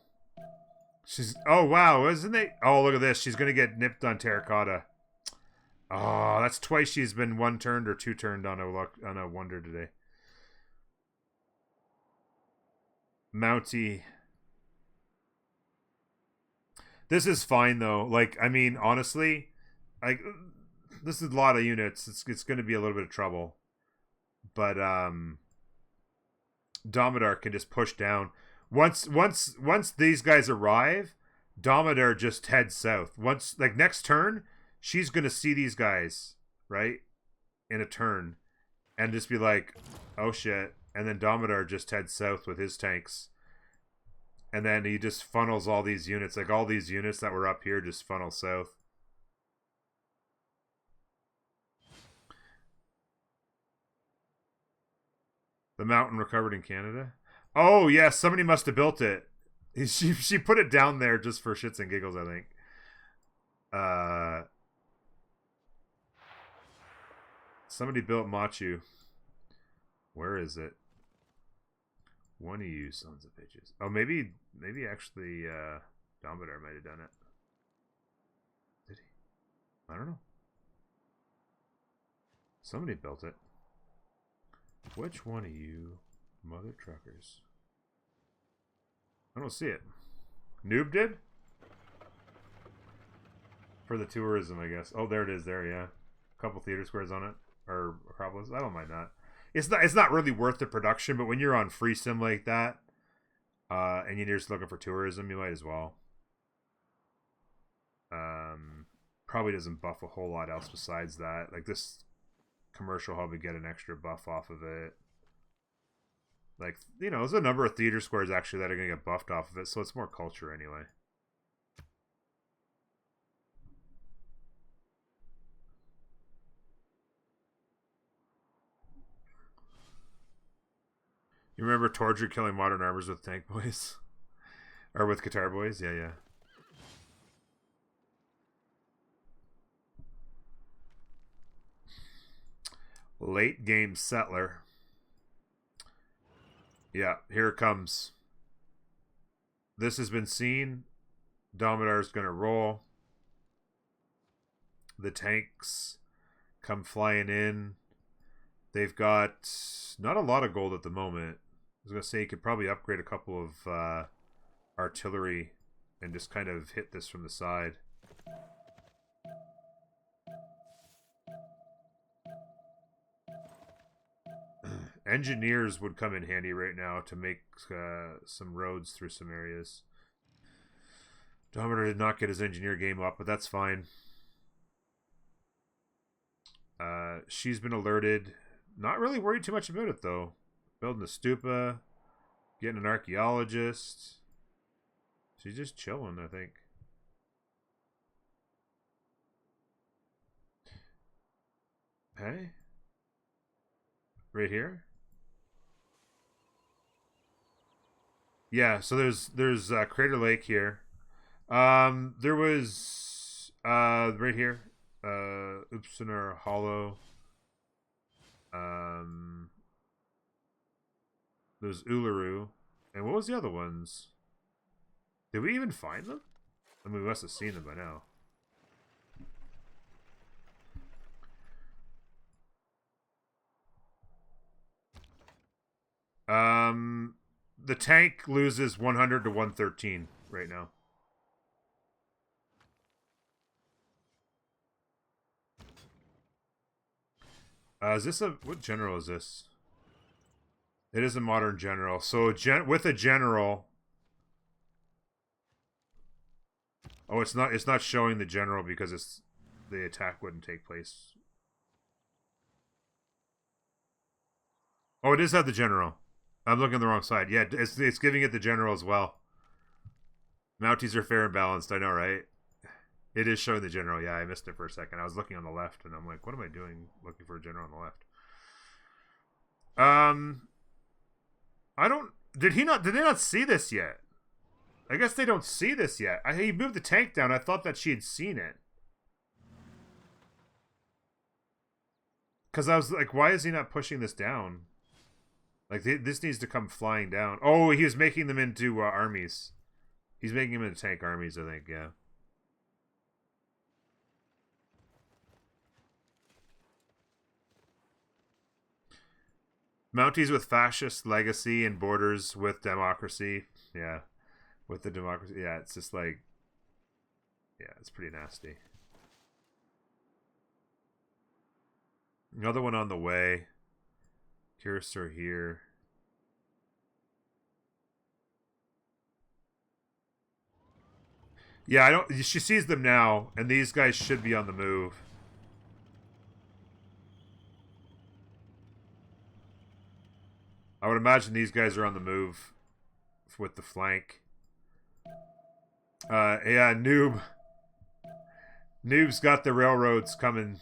She's oh wow, isn't it? Oh, look at this. She's gonna get nipped on terracotta. Oh, that's twice she's been one turned or two turned on a wonder today. Mountie. This is fine though. Like, I mean, honestly, like this is a lot of units. It's going to be a little bit of trouble, but Domidar can just push down. Once these guys arrive, Domidar just heads south. Once like next turn, she's going to see these guys right in a turn, and just be like, oh shit, and then Domidar just heads south with his tanks. And then he just funnels all these units. Like all these units that were up here just funnel south. The mountain recovered in Canada? Oh, yeah. Somebody must have built it. She put it down there just for shits and giggles, I think. Somebody built Machu. Where is it? One of you sons of bitches. Oh, maybe actually Domidar might have done it. Did he? I don't know. Somebody built it. Which one of you mother truckers? I don't see it. Noob did? For the tourism, I guess. Oh, there it is there, yeah. A couple theater squares on it. Or Acropolis. I don't mind that. It's not really worth the production, but when you're on free sim like that, and you're just looking for tourism, you might as well. Probably doesn't buff a whole lot else besides that. Like this commercial hub would get an extra buff off of it. Like, you know, there's a number of theater squares actually that are going to get buffed off of it, so it's more culture anyway. You remember Torture killing modern armors with tank boys? Or with guitar boys? Yeah, yeah. Late game settler. Yeah, here it comes. This has been seen. Domidar's going to roll. The tanks come flying in. They've got not a lot of gold at the moment. I was going to say you could probably upgrade a couple of artillery and just kind of hit this from the side. Engineers would come in handy right now to make some roads through some areas. Dominator did not get his engineer game up, but that's fine. She's been alerted. Not really worried too much about it, though. Building a stupa. Getting an archaeologist. She's just chilling, I think. Hey? Right here? Yeah, so there's Crater Lake here. There was right here. Upsonar Hollow. There's Uluru. And what was the other ones? Did we even find them? I mean, we must have seen them by now. The tank loses 100 to 113 right now. Is this what general is this? It is a modern general. So with a general. Oh, it's not showing the general because the attack wouldn't take place. Oh, it does have the general. I'm looking at the wrong side. Yeah, it's giving it the general as well. Mounties are fair and balanced. I know, right? It is showing the general. Yeah, I missed it for a second. I was looking on the left, and I'm like, what am I doing looking for a general on the left? I don't... Did they not see this yet? I guess they don't see this yet. He moved the tank down. I thought that she had seen it. Because I was like, why is he not pushing this down? Like, this needs to come flying down. Oh, he was making them into armies. He's making them into tank armies, I think, yeah. Mounties with fascist legacy and borders with democracy. Yeah. With the democracy. Yeah, it's just like... Yeah, it's pretty nasty. Another one on the way. Cursor here. Yeah, I don't... She sees them now, and these guys should be on the move. I would imagine these guys are on the move with the flank. Yeah, Noob. Noob's got the railroads coming.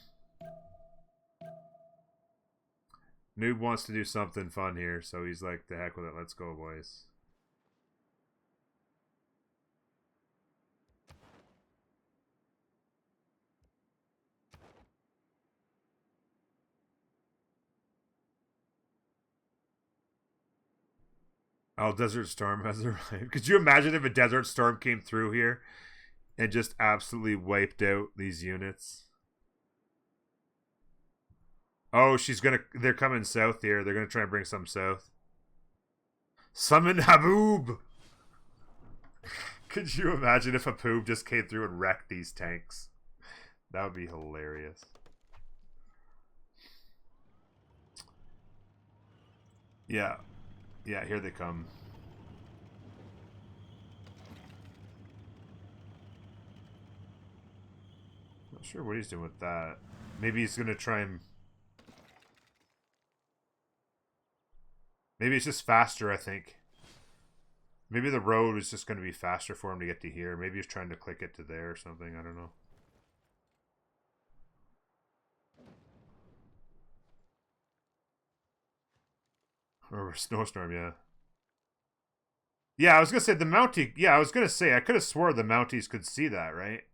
Noob wants to do something fun here, so he's like, the heck with it, let's go, boys. Oh, Desert Storm has arrived. Could you imagine if a Desert Storm came through here and just absolutely wiped out these units? Oh, they're coming south here. They're gonna try and bring some south. Summon Haboob! Could you imagine if Haboob just came through and wrecked these tanks? That would be hilarious. Yeah. Yeah, here they come. Not sure what he's doing with that. Maybe he's gonna try and... Maybe it's just faster, I think. Maybe the road is just gonna be faster for him to get to here. Maybe he's trying to click it to there or something. I don't know. Or snowstorm, yeah. Yeah, I was gonna say the Mountie. Yeah, I was gonna say I could have swore the Mounties could see that, right?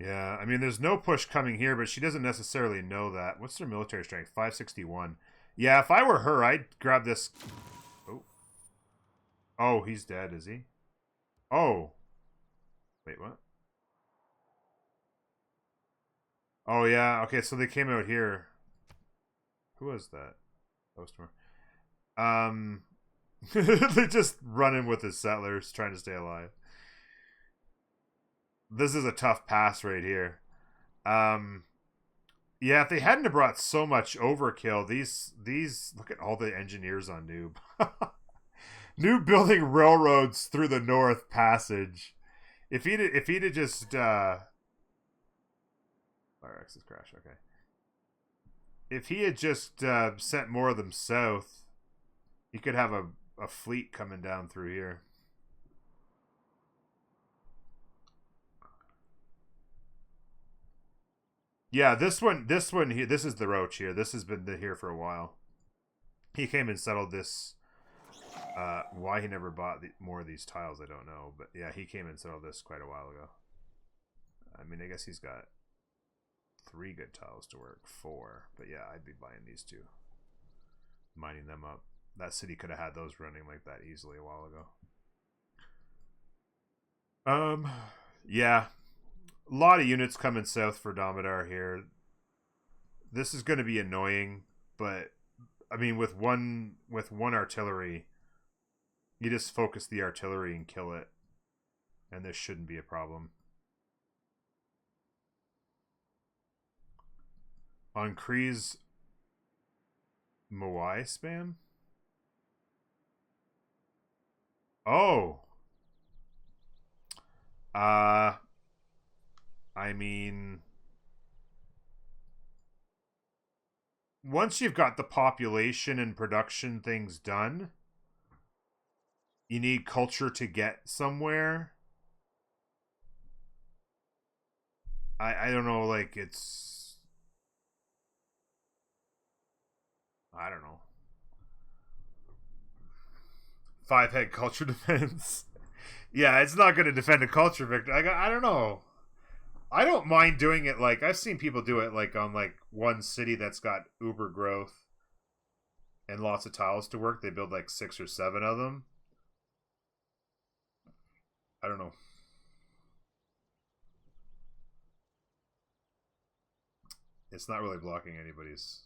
Yeah, I mean, there's no push coming here, but she doesn't necessarily know that. What's their military strength? 561. Yeah, if I were her, I'd grab this. Oh, oh, he's dead, is he? Oh, wait, what? Oh yeah, okay. So they came out here. Who was that? Postmore. They're just running with the settlers, trying to stay alive. This is a tough pass right here. Yeah, if they hadn't have brought so much overkill, these look at all the engineers on Noob. Noob building railroads through the North Passage. If he'd have just Fire X's crash, okay. If he had just sent more of them south, he could have a fleet coming down through here. Yeah, this one here. This is the Roach here. This has been here for a while. He came and settled this. Why he never bought more of these tiles, I don't know. But yeah, he came and settled this quite a while ago. I mean, I guess he's got 3 good tiles to work. 4, but yeah, I'd be buying these 2, mining them up. That city could have had those running like that easily a while ago. Yeah. A lot of units coming south for Damodar here. This is going to be annoying, but I mean, with one artillery, you just focus the artillery and kill it, and this shouldn't be a problem. On Kree's Moai spam? Oh. I mean, once you've got the population and production things done, you need culture to get somewhere. I don't know, like, it's, I don't know. 5-head culture defense. Yeah, it's not going to defend a culture victor. I don't know. I don't mind doing it. Like, I've seen people do it like on like one city that's got uber growth and lots of tiles to work. They build like 6 or 7 of them. I don't know. It's not really blocking anybody's.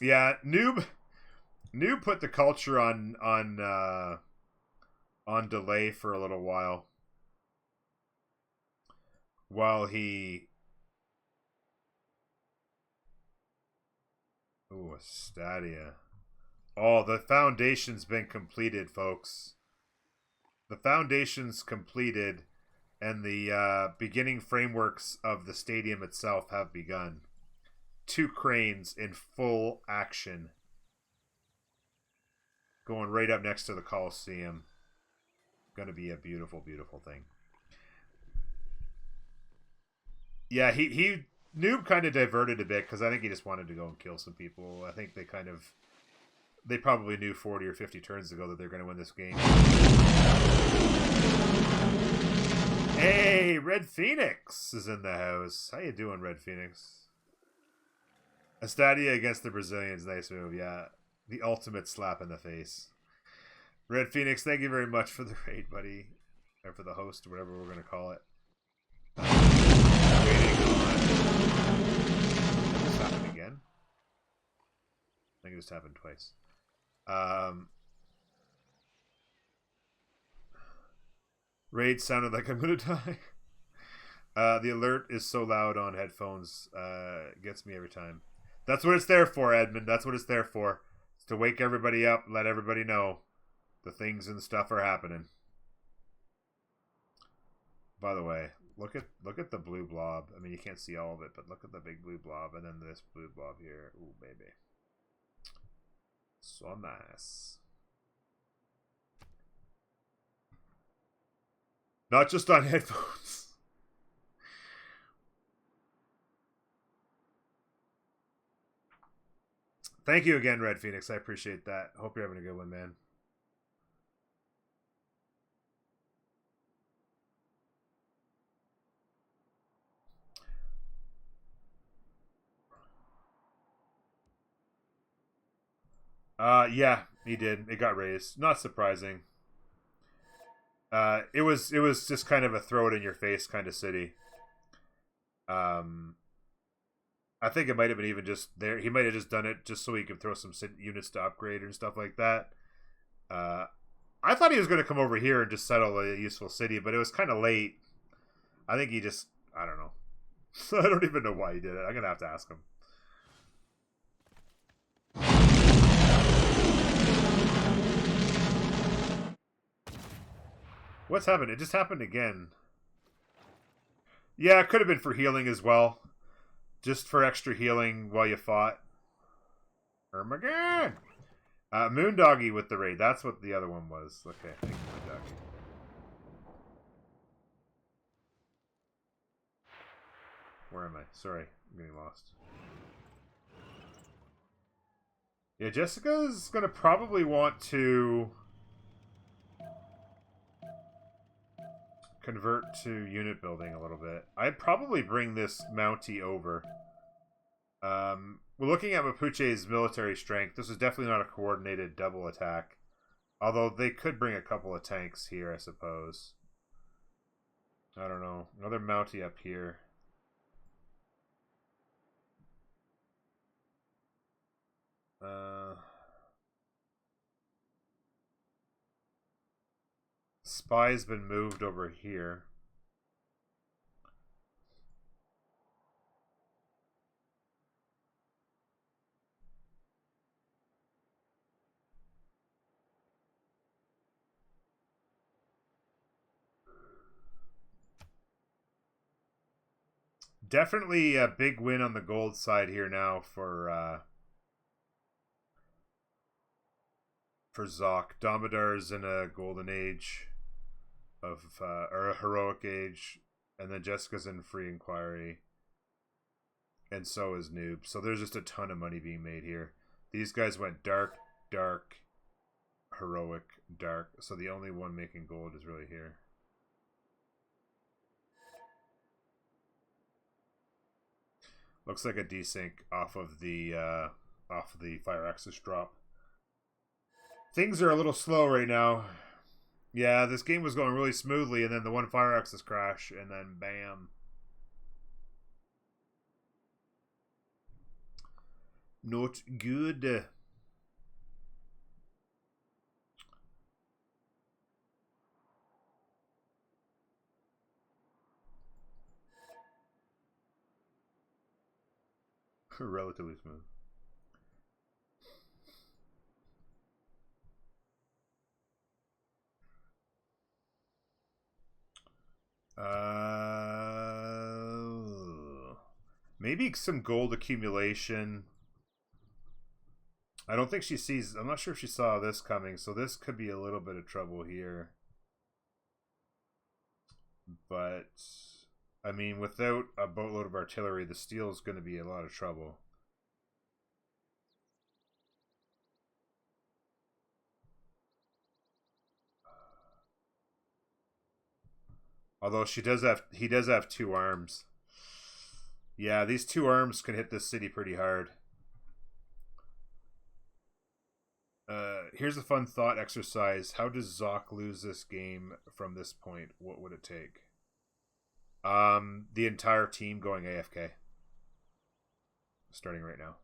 Yeah, Noob put the culture on delay for a little while he. Ooh, Stadia. Oh, the foundation's been completed, folks. The foundation's completed, and the beginning frameworks of the stadium itself have begun. 2 cranes in full action, going right up next to the Coliseum. Gonna be a beautiful, beautiful thing. Yeah, he Noob kind of diverted a bit because I think he just wanted to go and kill some people. I think they probably knew 40 or 50 turns ago that they're going to win this game. Hey, Red Phoenix is in the house. How you doing, Red Phoenix? Estadia against the Brazilians. Nice move, yeah. The ultimate slap in the face. Red Phoenix, thank you very much for the raid, buddy. Or for the host, or whatever we're going to call it. Waiting on... Did this happen again? I think it just happened twice. Raid sounded like I'm going to die. The alert is so loud on headphones. Gets me every time. That's what it's there for, Edmund. That's what it's there for. It's to wake everybody up, let everybody know the things and stuff are happening. By the way, look at the blue blob. I mean, you can't see all of it, but look at the big blue blob, and then this blue blob here. Ooh, baby. So nice. Not just on headphones. Thank you again, Red Phoenix. I appreciate that. Hope you're having a good one, man. Yeah, he did. It got raised. Not surprising. It was just kind of a throw it in your face kind of city. I think it might have been even just there. He might have just done it just so he could throw some units to upgrade and stuff like that. I thought he was going to come over here and just settle a useful city, but it was kind of late. I think he just, I don't know. I don't even know why he did it. I'm going to have to ask him. What's happened? It just happened again. Yeah, it could have been for healing as well. Just for extra healing while you fought. Ermagan! Moondoggy with the raid. That's what the other one was. Okay, thank you, Moondoggy. Where am I? Sorry, I'm getting lost. Yeah, Jessica's going to probably want to convert to unit building a little bit. I'd probably bring this Mountie over. We're looking at Mapuche's military strength. This is definitely not a coordinated double attack. Although they could bring a couple of tanks here, I suppose. I don't know. Another Mountie up here. Spy's been moved over here. Definitely a big win on the gold side here now for Zoc. Domidar's in a golden age of or a heroic age, and then Jessica's in free inquiry, and so is Noob. So there's just a ton of money being made here. These guys went dark, dark, heroic, dark. So the only one making gold is really here. Looks like a desync off of the fire axis drop. Things are a little slow right now. Yeah, this game was going really smoothly, and then the one fire axis crash, and then bam. Not good. Relatively smooth. Maybe some gold accumulation. I don't think she sees. I'm not sure if she saw this coming, so this could be a little bit of trouble here. But I mean, without a boatload of artillery, the steel is going to be a lot of trouble. Although he does have two arms. Yeah, these two arms can hit this city pretty hard. Here's a fun thought exercise. How does Zoc lose this game from this point? What would it take? The entire team going AFK. Starting right now.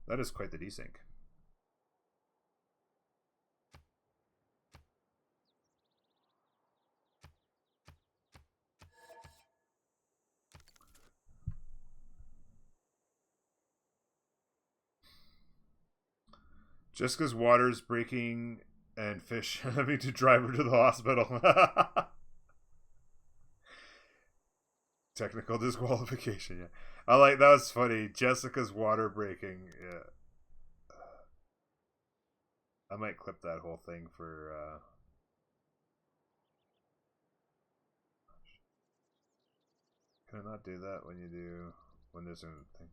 That is quite the desync. Jessica's water's breaking and fish having to drive her to the hospital. Technical disqualification. Yeah, I like that. Was funny. Jessica's water breaking. Yeah, I might clip that whole thing for. Can I not do that when there's a thing?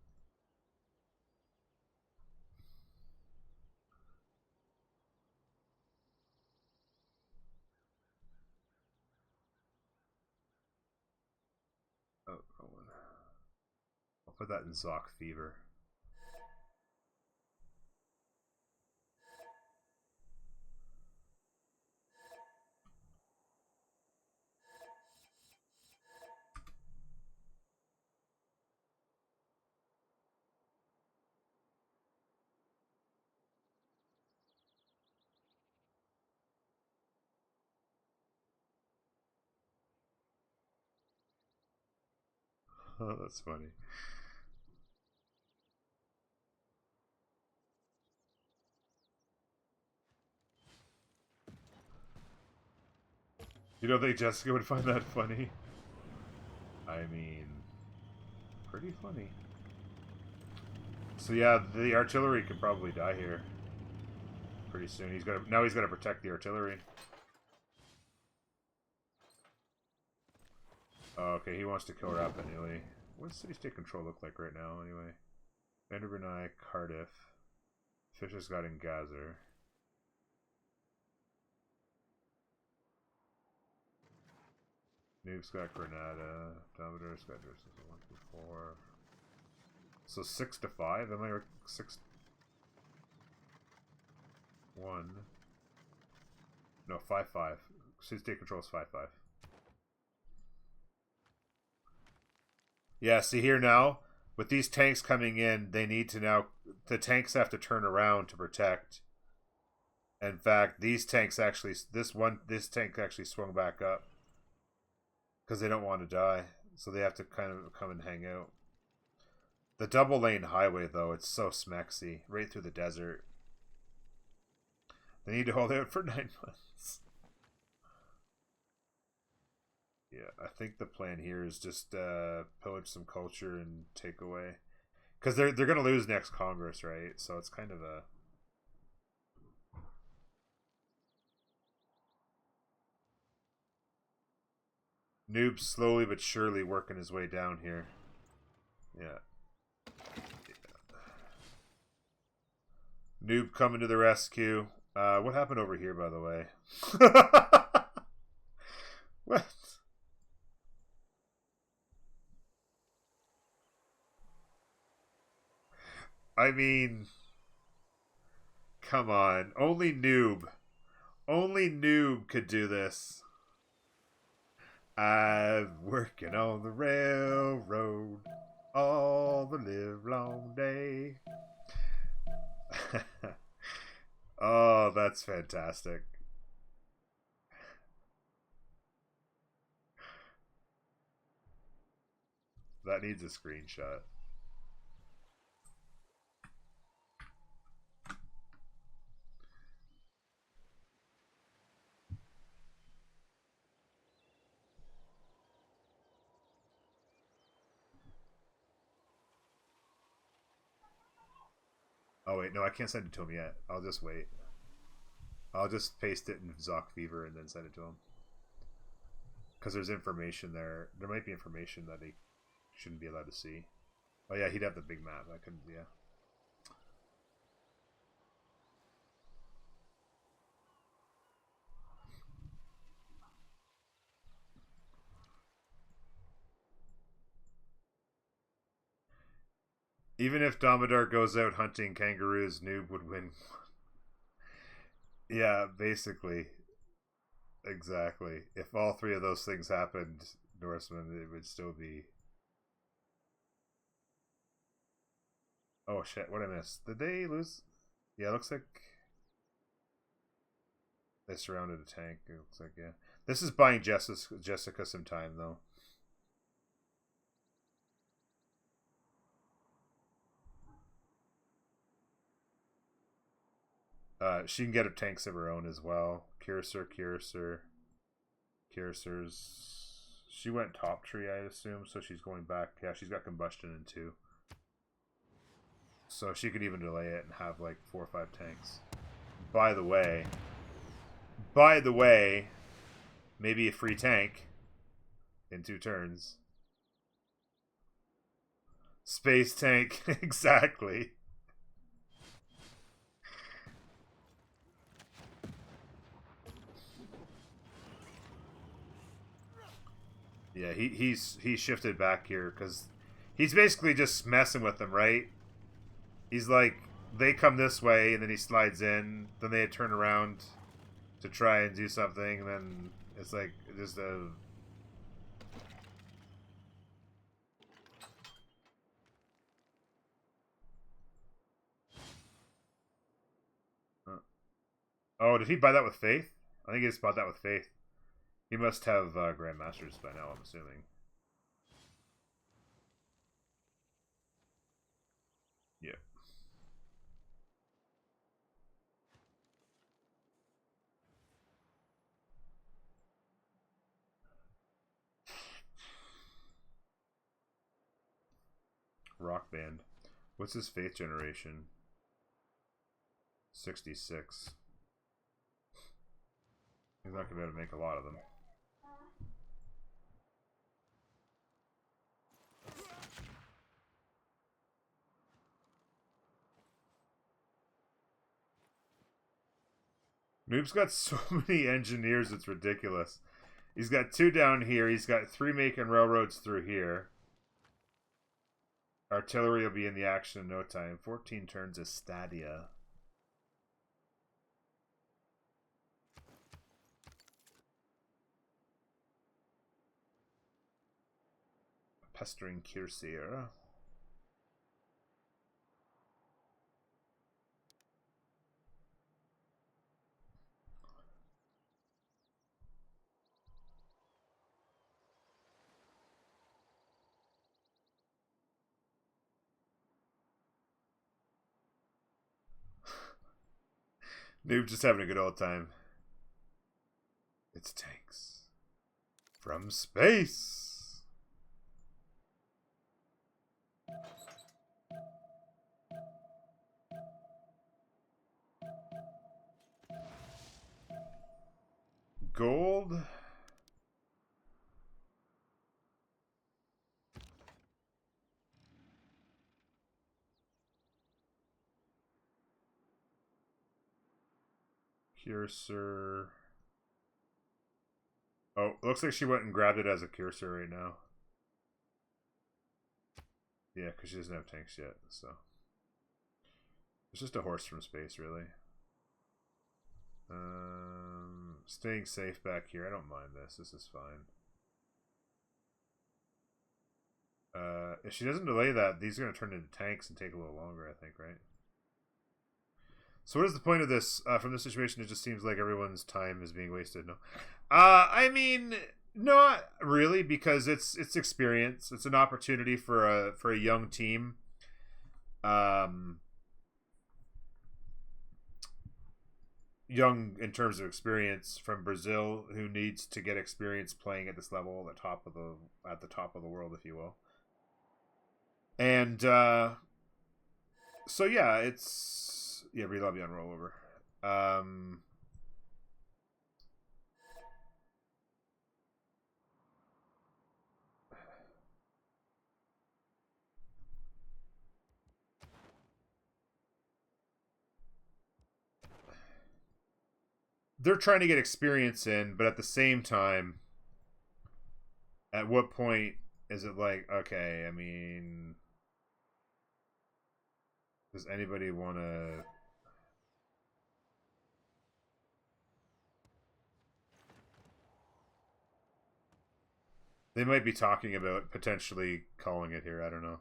Oh, I'll put that in Zoc Fever. Oh, that's funny. You don't think Jessica would find that funny? I mean, pretty funny. So yeah, the artillery could probably die here pretty soon. He's got to protect the artillery. Oh, okay, he wants to kill her up anyway. What does city state control look like right now anyway? Vanderbenai, Cardiff. Fisher's got in Gazer. Nuke's got Grenada. Dominor's got 1, 2, 4. So 6 to 5? Am I 6? 1. No, 5, 5. City state controls 5, 5. Yeah, see here now, with these tanks coming in, they need to now, the tanks have to turn around to protect. In fact, these tanks actually, this tank actually swung back up because they don't want to die, so they have to kind of come and hang out. The double lane highway though, it's so smexy, right through the desert. They need to hold out for 9 months. Yeah, I think the plan here is just pillage some culture and take away, because they're gonna lose next Congress, right? So it's kind of a Noob slowly but surely working his way down here. Yeah. Noob coming to the rescue. What happened over here, by the way? What? I mean, come on. Only Noob could do this. I'm working on the railroad all the live long day. Oh, that's fantastic. That needs a screenshot. Oh wait, no, I can't send it to him yet. I'll just wait. I'll just paste it in Zoc Fever and then send it to him. Because there's information there. There might be information that he shouldn't be allowed to see. Oh yeah, he'd have the big map. I couldn't, yeah. Even if Damodar goes out hunting kangaroos, Noob would win. Yeah, basically. Exactly. If all three of those things happened, Norseman, it would still be. Oh shit, what I missed? Did they lose? Yeah, it looks like they surrounded a tank. It looks like, yeah. This is buying Jessica some time, though. She can get her tanks of her own as well. Cursor. Cursors. She went top tree, I assume, so she's going back. Yeah, she's got combustion in 2. So she could even delay it and have like 4 or 5 tanks. By the way, maybe a free tank in 2 turns. Space tank, exactly. Yeah, he shifted back here because he's basically just messing with them, right? He's like, they come this way, and then he slides in. Then they turn around to try and do something, and then it's like just a... Oh, did he buy that with Faith? I think he just bought that with Faith. He must have Grandmasters by now, I'm assuming. Yeah. Rock Band. What's his Faith generation? 66. He's not going to be able to make a lot of them. Noob's got so many engineers, it's ridiculous. He's got 2 down here. He's got 3 making railroads through here. Artillery will be in the action in no time. 14 turns of Stadia. Pestering Cuirassier. Noob just having a good old time. It's tanks. From space. Gold. Cursor. Oh, looks like she went and grabbed it as a cursor right now. Yeah, because she doesn't have tanks yet, so. It's just a horse from space, really. Staying safe back here. I don't mind this. This is fine. If she doesn't delay that, these are going to turn into tanks and take a little longer, I think, right? So what is the point of this? From this situation, it just seems like everyone's time is being wasted. No, I mean, not really, because it's experience. It's an opportunity for a young team. Young in terms of experience from Brazil, who needs to get experience playing at this level, at the top of the world, if you will. And so yeah, it's relobby on rollover. They're trying to get experience in, but at the same time, at what point is it like, okay, I mean, does anybody want to... They might be talking about potentially calling it here. I don't know.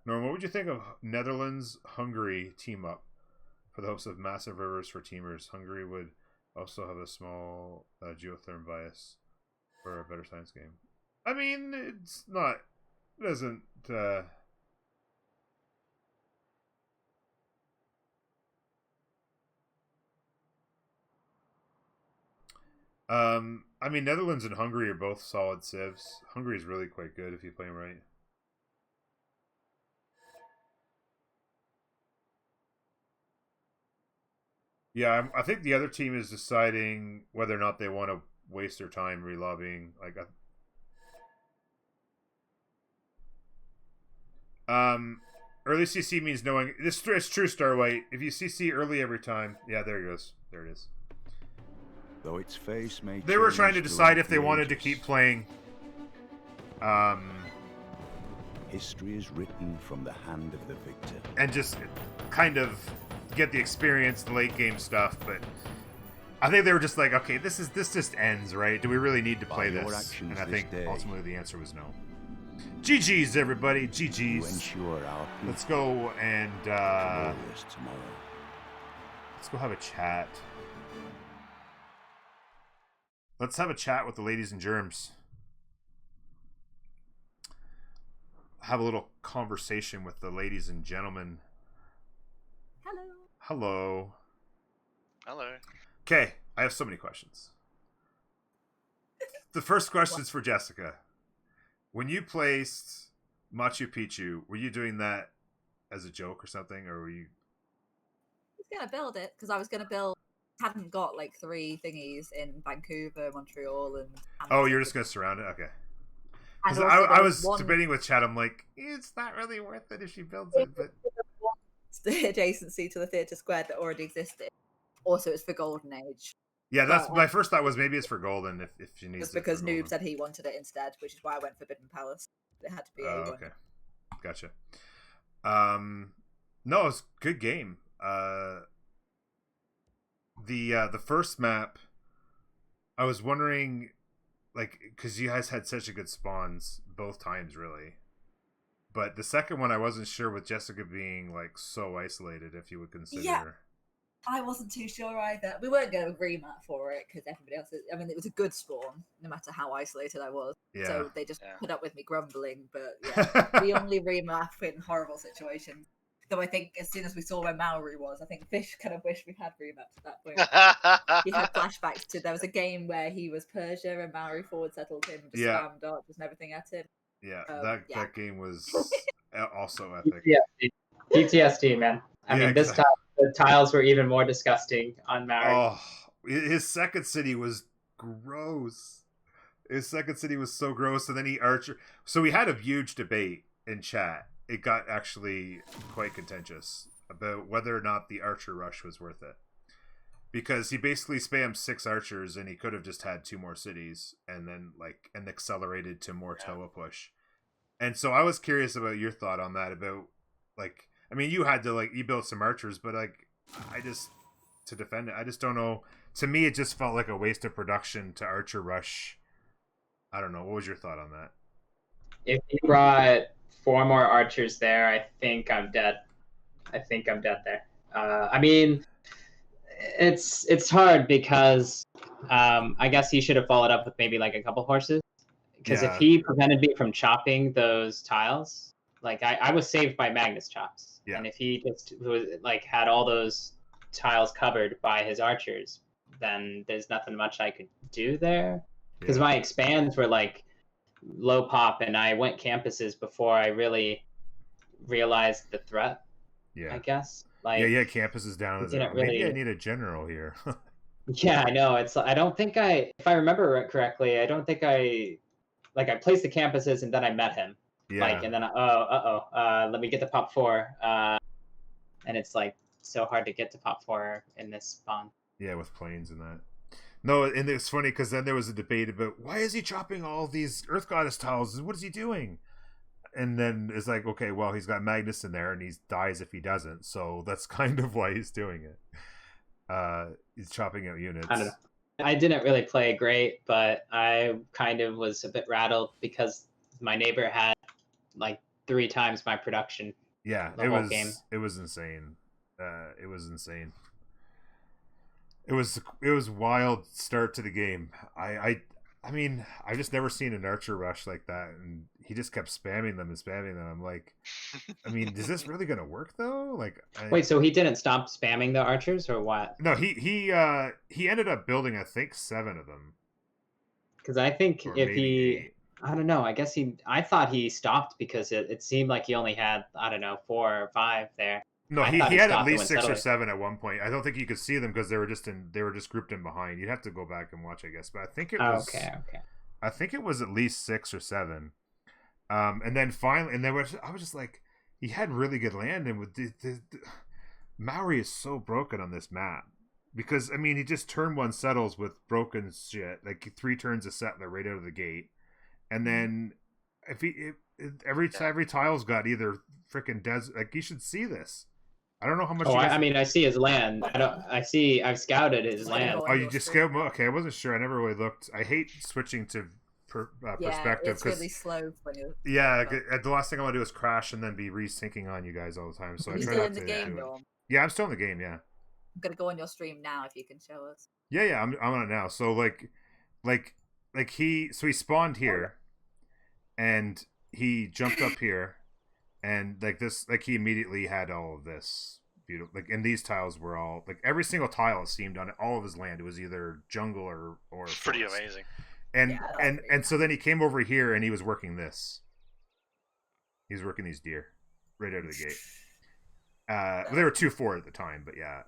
Norm, what would you think of Netherlands-Hungary team-up for the hopes of massive rivers for teamers? Hungary would also have a small geotherm bias for a better science game. I mean, it's not. It doesn't. I mean, Netherlands and Hungary are both solid civs. Hungary is really quite good if you play them right. Yeah, I think the other team is deciding whether or not they want to waste their time relobbying. Like, early CC means knowing. This is true, Starlight. If you CC early every time, yeah, there it goes. There it is. Though its face may They were trying to change decide throughout if they the wanted to ages, keep playing. history is written from the hand of the victor. And just kind of get the experience, the late game stuff, but I think they were just like, okay, this just ends, right? Do we really need to play this? And I think ultimately the answer was no. GG's, everybody. GG's. Let's go and let's go have a chat. Let's have a chat with the ladies and germs. Have a little conversation with the ladies and gentlemen. Hello. Hello. Hello. Okay, I have so many questions. The first question's for Jessica. When you placed Machu Picchu, were you doing that as a joke or something, or were you? I was gonna build it because I was gonna build. Hadn't got like 3 thingies in Vancouver, Montreal, and. Oh, you're just gonna surround it, okay? Because And I was debating with Chad. I'm like, it's not really worth it if she builds it, but the adjacency to the theatre square that already existed. Also, it's for Golden Age. yeah, that's my first thought was maybe it's for Golden if she needs Just it. because for Noob Golden. said he wanted it instead, which is why I went Forbidden Palace. It had to be A1. Okay, gotcha. No, it's a good game. The first map, I was wondering, like, because you guys had such a good spawns both times, really. But the second one, I wasn't sure with Jessica being like so isolated if you would consider. Yeah. I wasn't too sure either. We weren't going to remap for it because everybody else. I mean, it was a good spawn, no matter how isolated I was. Yeah. So they just put up with me grumbling. But yeah, we only remap in horrible situations. So I think as soon as we saw where Maori was, I think Fish kind of wished we had remapped at that point. He had flashbacks to there was a game where he was Persia and Maori forward settled him, just spammed archers and everything at him. Yeah, that game was also epic. PTSD, man. I mean, this time the tiles were even more disgusting on Maori. Oh, his second city was gross. His second city was so gross, and then he archer. So we had a huge debate in chat. It got actually quite contentious about whether or not the archer rush was worth it. Because he basically spammed 6 archers and he could have just had 2 more cities and then and accelerated to more Toa push. And so I was curious about your thought on that, about I mean, you had to you built some archers, but to defend it, I just don't know. To me, it just felt like a waste of production to archer rush. I don't know. What was your thought on that? If you brought 4 more archers there, I think I'm dead. There. I mean, it's hard because I guess he should have followed up with maybe like a couple horses. Because if he prevented me from chopping those tiles, I was saved by Magnus chops. Yeah. And if he just had all those tiles covered by his archers, then there's nothing much I could do there. Because my expands were low pop, and I went campuses before I really realized the threat. Yeah, I guess. Campuses down. Maybe I need a general here. Yeah, I know. I don't think if I remember correctly, I don't think I placed the campuses and then I met him. Yeah. And then let me get to pop 4. And it's so hard to get to pop 4 in this spawn. Yeah, with planes and that. No, and it's funny because then there was a debate about why is he chopping all these Earth Goddess tiles? What is he doing? And then it's okay, well, he's got Magnus in there and he dies if he doesn't. So that's kind of why he's doing it. He's chopping out units. I don't know. I didn't really play great, but I kind of was a bit rattled because my neighbor had 3 times my production. Yeah, it was insane. It was insane. It was wild start to the game. I I mean, I've just never seen an archer rush like that, and he just kept spamming them and spamming them. I'm like, I mean, is this really gonna work though? Like, Wait, so he didn't stop spamming the archers or what? no, he ended up building, I think, 7 of them, Because I think or if maybe he, 8. I don't know. I guess I thought he stopped because it seemed like he only had, I don't know, 4 or 5 there. No, I he thought had at stopped least when 6 or settlers- 7 at one point. I don't think you could see them because they were just grouped in behind. You'd have to go back and watch, I guess. But I think it was Okay. I think it was at least 6 or 7. And then finally, and then I was just like, he had really good land, and with the Maori is so broken on this map because I mean he just turn 1 settles with broken shit, like 3 turns a settler right out of the gate, and then if every tile's got either freaking desert. Like, you should see this. I don't know how much. Oh, you guys... I mean, I see his land. I've scouted his land. Oh, you just scaled? Okay, I wasn't sure. I never really looked. I hate switching to perspective it's really slow when you're. Yeah, the last thing I want to do is crash and then be resyncing on you guys all the time. So I You're try still not in the to game, do it. though. Yeah, I'm still in the game. Yeah. I'm gonna go on your stream now if you can show us. Yeah, I'm on it now. So like he spawned here, and he jumped up here, and he immediately had all of this beautiful. Like, and these tiles were all like every single tile, it seemed, on all of his land, it was either jungle or It's pretty forest. amazing. And so then he came over here and he was working this. He was working these deer right out of the gate. There were 2 4 at the time, but yeah.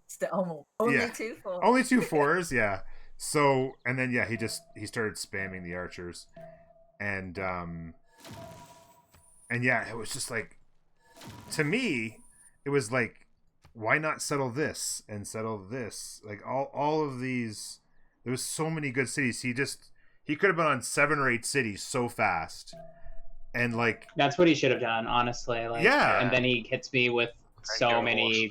Still only 2 4. Only 2 4s, yeah. So, and then he started spamming the archers, and yeah, it was just like, to me, it was like, why not settle this and settle this? Like, all of these, there was so many good cities. He could have been on 7 or 8 cities so fast, and like, That's what he should have done, honestly. Like, yeah. And then he hits me with so many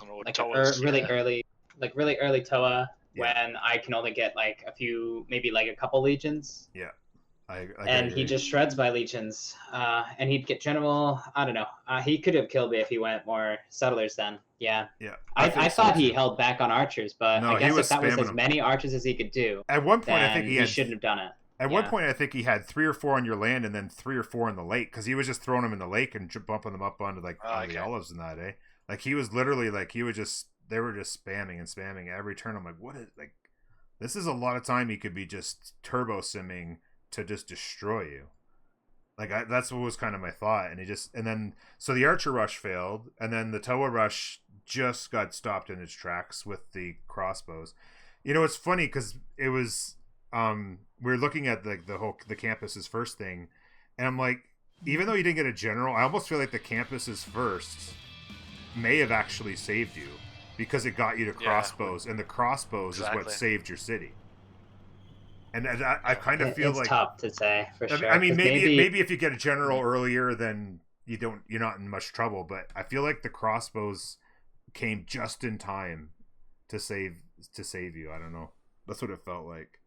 really early Toa when I can only get like a few, maybe like a couple legions. Yeah. And he just shreds by legions, and he'd get general. I don't know. He could have killed me if he went more settlers then. Yeah. Yeah. I thought he held back on archers, but No, I guess if that was as them. many archers as he could do, At one point, I think he shouldn't have done it. At one point, I think he had 3 or 4 on your land, and then 3 or 4 in the lake, because he was just throwing them in the lake and bumping them up onto onto the olives and that, eh? Like, he was literally like, they were just spamming and spamming every turn. I'm like, what is, like, this is a lot of time he could be just turbo simming to just destroy you. Like, that's what was kind of my thought. And then so the archer rush failed, and then the Toa rush just got stopped in its tracks with the crossbows. You know, it's funny because it was we were looking at the campus's first thing, and I'm like, even though you didn't get a general, I almost feel like the campus's first may have actually saved you, because it got you to crossbows, and the crossbows is what saved your city. And I kind of feel it's tough to say for sure. I mean, maybe if you get a general earlier, then you're not in much trouble. But I feel like the crossbows came just in time to save you. I don't know. That's what it felt like.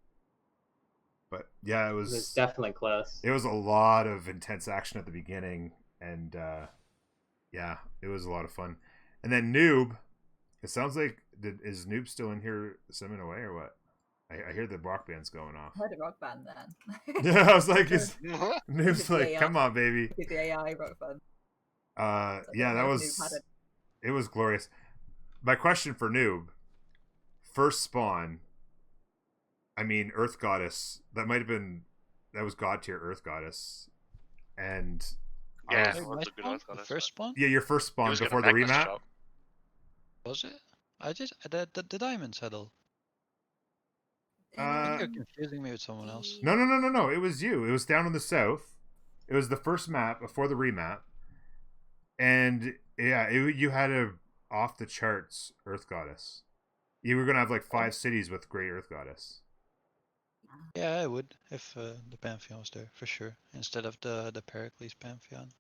But yeah, it was definitely close. It was a lot of intense action at the beginning, and yeah, it was a lot of fun. And then Noob, it sounds like, is Noob still in here simming away or what? I hear the rock band's going off. I heard a rock band then. Yeah, I was like, Noob's like, come on, baby. The AI rock band. Yeah, that was, it was glorious. My question for Noob, first spawn, I mean, Earth Goddess, that was God tier Earth Goddess. And yeah, the first spawn? Yeah, your first spawn before the remap. Was it? I did the diamond saddle. I think you're confusing me with someone else. No. It was you. It was down in the south. It was the first map before the remap. And yeah, you had a off the charts Earth Goddess. You were gonna have like 5 cities with great Earth Goddess. Yeah, I would if the Pantheon was there for sure, instead of the Pericles Pantheon.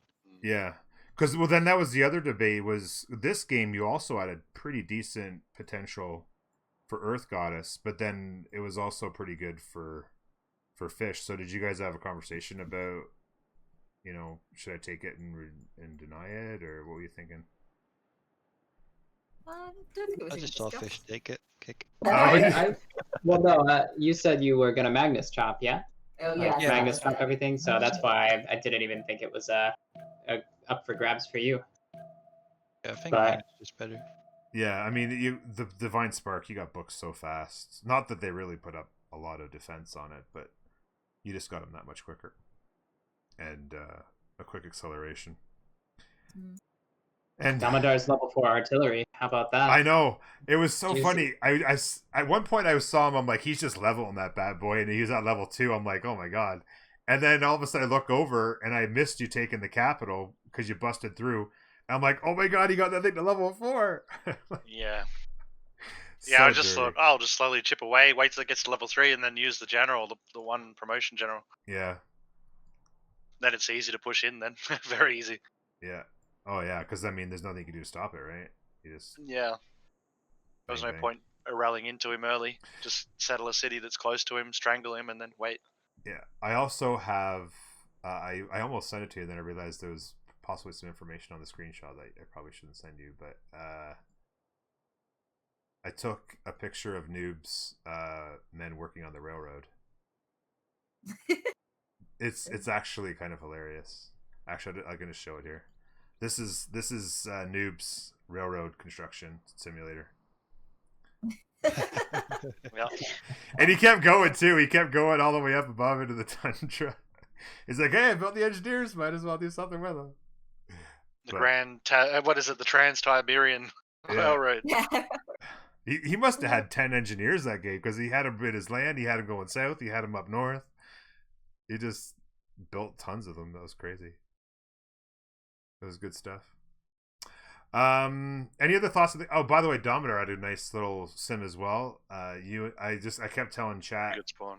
Yeah, because then that was the other debate. Was this game you also had a pretty decent potential for Earth Goddess, but then it was also pretty good for fish. So did you guys have a conversation about, should I take it and deny it, or what were you thinking? I don't think it was I just saw fish take it. kick. Well, no, you said you were gonna Magnus chop, yeah? Oh Like, yeah. Magnus chop everything, so that's why I didn't even think it was up for grabs for you. Yeah, I think But- Magnus is better. Yeah, I mean, the Divine Spark, you got booked so fast. Not that they really put up a lot of defense on it, but you just got them that much quicker. And a quick acceleration. Mm. And Damodar's level 4 artillery. How about that? I know. It was so Juicy. funny. I at one point I saw him, I'm like, he's just leveling that bad boy, and he was at level 2. I'm like, oh my god. And then all of a sudden I look over, and I missed you taking the capital because you busted through. I'm like, oh my god, he got that thing to level 4. Yeah. So Yeah, I just dirty. thought, I'll just slowly chip away, wait till it gets to level 3, and then use the general, the one promotion general. Yeah, Then it's easy to push in. Then very easy. yeah. Oh yeah, because I mean, there's nothing you can do to stop it, right? You just Yeah. There was bang, no bang. point rallying into him early. Just settle a city that's close to him, strangle him, and then wait. Yeah, I also have. I almost sent it to you, then I realized there was possibly some information on the screenshot that I probably shouldn't send you. But I took a picture of Noob's men working on the railroad. It's actually kind of hilarious. Actually, I'm going to show it here. This is Noob's railroad construction simulator. Yeah. And he kept going too. He kept going all the way up above into the tundra. He's like, "Hey, I built the engineers. Might as well do something with them." The what is it? The Trans-Tiberian Yeah. Railroad. Yeah. He must have had 10 engineers that game because he had him in his land. He had him going south. He had him up north. He just built tons of them. That was crazy. That was good stuff. Any other thoughts? Oh, by the way, Dominar had a nice little sim as well. I kept telling chat. Good spawn.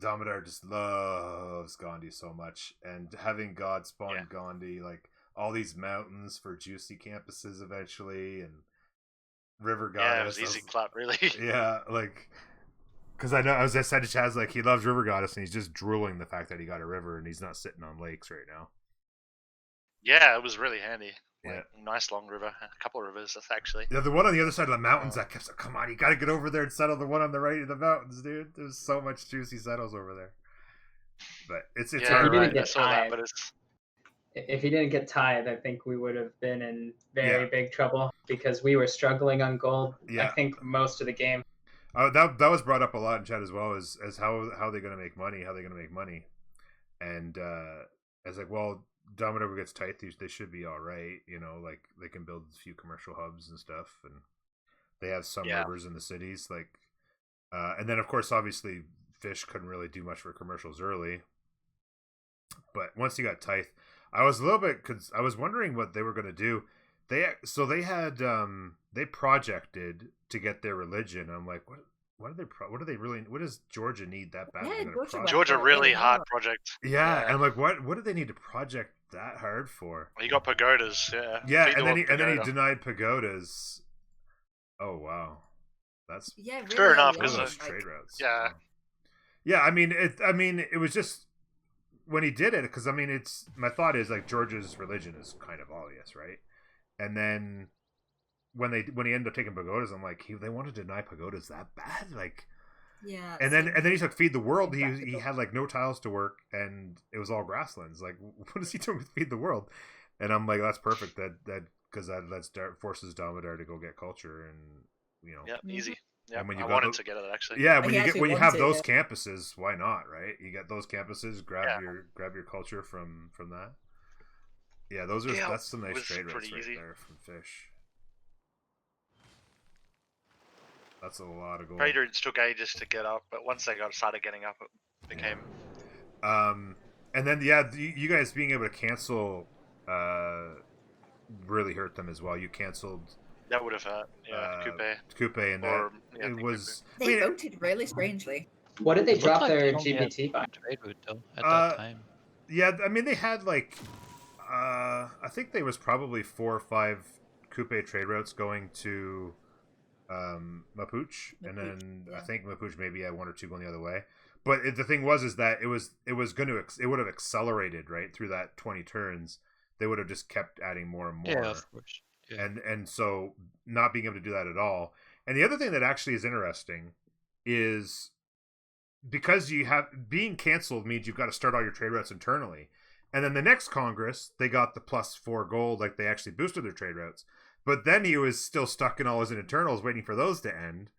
Dominar just loves Gandhi so much, and having God spawn Gandhi, like all these mountains for juicy campuses eventually, and River Goddess. Yeah, it was easy clap, really. Yeah, like, because I know, as I said to Chaz, like, he loves River Goddess, and he's just drooling the fact that he got a river, and he's not sitting on lakes right now. Yeah, it was really handy. Yeah. Like, nice long river. A couple of rivers, actually. Yeah, the one on the other side of the mountains, that kept saying, come on, you gotta get over there and settle the one on the right of the mountains, dude. There's so much juicy settles over there. But it's Yeah, all he didn't right. get I saw that, tied. but it's If he didn't get tied, I think we would have been in very Yeah. big trouble because we were struggling on gold. Yeah. I think most of the game. That was brought up a lot in chat as well, as how they're gonna make money, and I was like, well, Dominar gets tight, they should be all right, you know, like they can build a few commercial hubs and stuff, and they have some rivers in the cities, like, and then of course, obviously, Fish couldn't really do much for commercials early, but once he got Tithe, I was a little bit, cause I was wondering what they were gonna do. They had they projected to get their religion. I'm like, what does Georgia need that bad? Yeah, Georgia really hard project. Yeah, and I'm like, what do they need to project that hard for? He got pagodas, yeah. Yeah, Feed the and then world he pagoda. denied pagodas. Oh wow, that's Yeah, really. Fair enough, those because are trade routes. yeah. Yeah, I mean, it was just when he did it, because I mean, my thought is like Georgia's religion is kind of obvious, right? And then when he ended up taking pagodas, I'm like, they want to deny pagodas that bad, like. Yeah. And then he took Feed the World. He had like no tiles to work, and it was all grasslands. Like, what is he doing with Feed the World? And I'm like, that's perfect. That forces Dominar to go get culture, and you know. Yeah, easy. Yeah, And when I you got wanted the- to get it actually. Yeah, He actually when you have wanted those it. campuses, why not, right? You get those campuses, grab Yeah. your culture from that. Yeah, that's some nice was trade routes pretty right easy. there from Fish. That's a lot of gold. Trade routes took ages to get up, but once they started getting up, it became And then you guys being able to cancel really hurt them as well. You canceled that would have hurt. Yeah, Coupe, and that Or, yeah, I it think was. I They mean, voted really strangely. What did they It looked drop like their they only had GBT by? one trade route though at Uh, that time. yeah, I mean they had like, I think there was probably 4 or 5 Coupe trade routes going to, Mapuche, and then I yeah. think Mapuche maybe had 1 or 2 going the other way. But the thing was that it would have accelerated right through that 20 turns. They would have just kept adding more and more. Yeah, of course. Yeah. and so not being able to do that at all. And the other thing that actually is interesting is because you have being canceled means you've got to start all your trade routes internally. And then the next Congress, they got the +4 gold, like they actually boosted their trade routes. But then he was still stuck in all his internals waiting for those to end.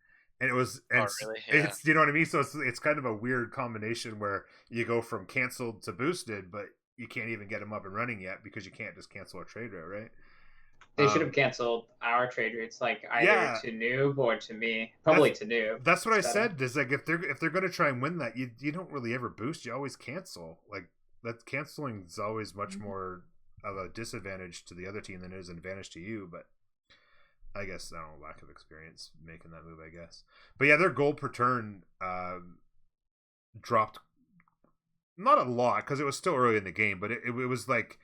And it was, and really? Yeah. it's, you know what I mean? So it's kind of a weird combination where you go from canceled to boosted, but you can't even get them up and running yet because you can't just cancel a trade route, right? They should have canceled our trade routes, like either to Noob or to me. Probably to Noob. That's what I said. Is like if they're going to try and win that, you don't really ever boost. You always cancel. Like that canceling is always much more of a disadvantage to the other team than it is an advantage to you. But I guess I don't know, lack of experience making that move. I guess. But yeah, their gold per turn dropped not a lot because it was still early in the game, but it was like.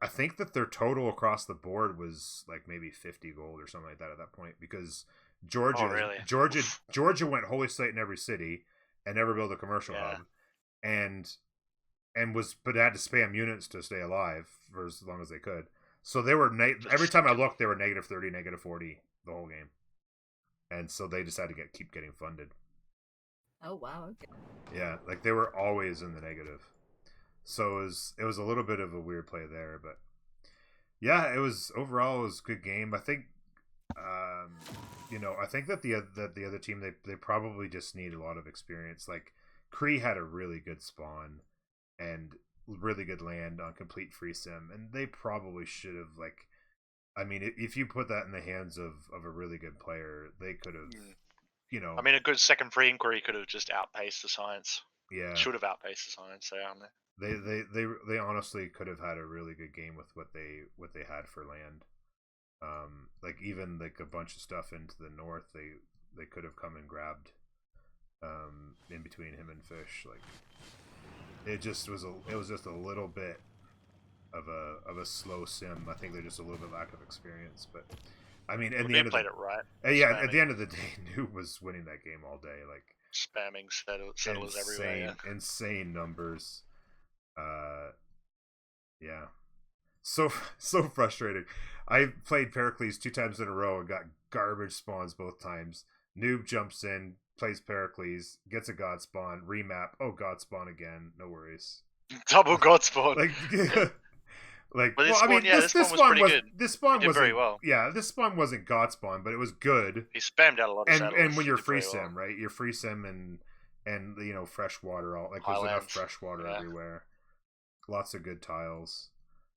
I think that their total across the board was like maybe 50 gold or something like that at that point because Georgia went holy site in every city and never built a commercial hub, and but had to spam units to stay alive for as long as they could. So they were every time I looked, they were -30, -40 the whole game, and so they just had to keep getting funded. Oh wow! Okay. Yeah, like they were always in the negative. So it was a little bit of a weird play there, but yeah, it was overall it was a good game. I think, I think that the other team they probably just need a lot of experience. Like Kree had a really good spawn and really good land on complete free sim, and they probably should have if you put that in the hands of a really good player, they could have, I mean, a good second free inquiry could have just outpaced the science. Yeah, should have outpaced the science. They honestly could have had a really good game with what they had for land. Like even like a bunch of stuff into the north, they could have come and grabbed. In between him and Fish, like it was just a little bit of a slow sim. I think they're just a little bit lack of experience, but I mean, at the end of played it right. Yeah, at the end of the day, Noob was winning that game all day, like spamming settlers everywhere. Insane numbers. Yeah, so frustrating. I played Pericles 2 times in a row and got garbage spawns both times. Noob jumps in, plays Pericles, gets a god spawn, remap. Oh, god spawn again. No worries. Double god spawn. This spawn was good. This spawn wasn't very well. Yeah, this spawn wasn't god spawn, but it was good. He spammed out a lot of settlers. And when you're free sim, right? You're free sim and fresh water. There's enough fresh water everywhere. Lots of good tiles.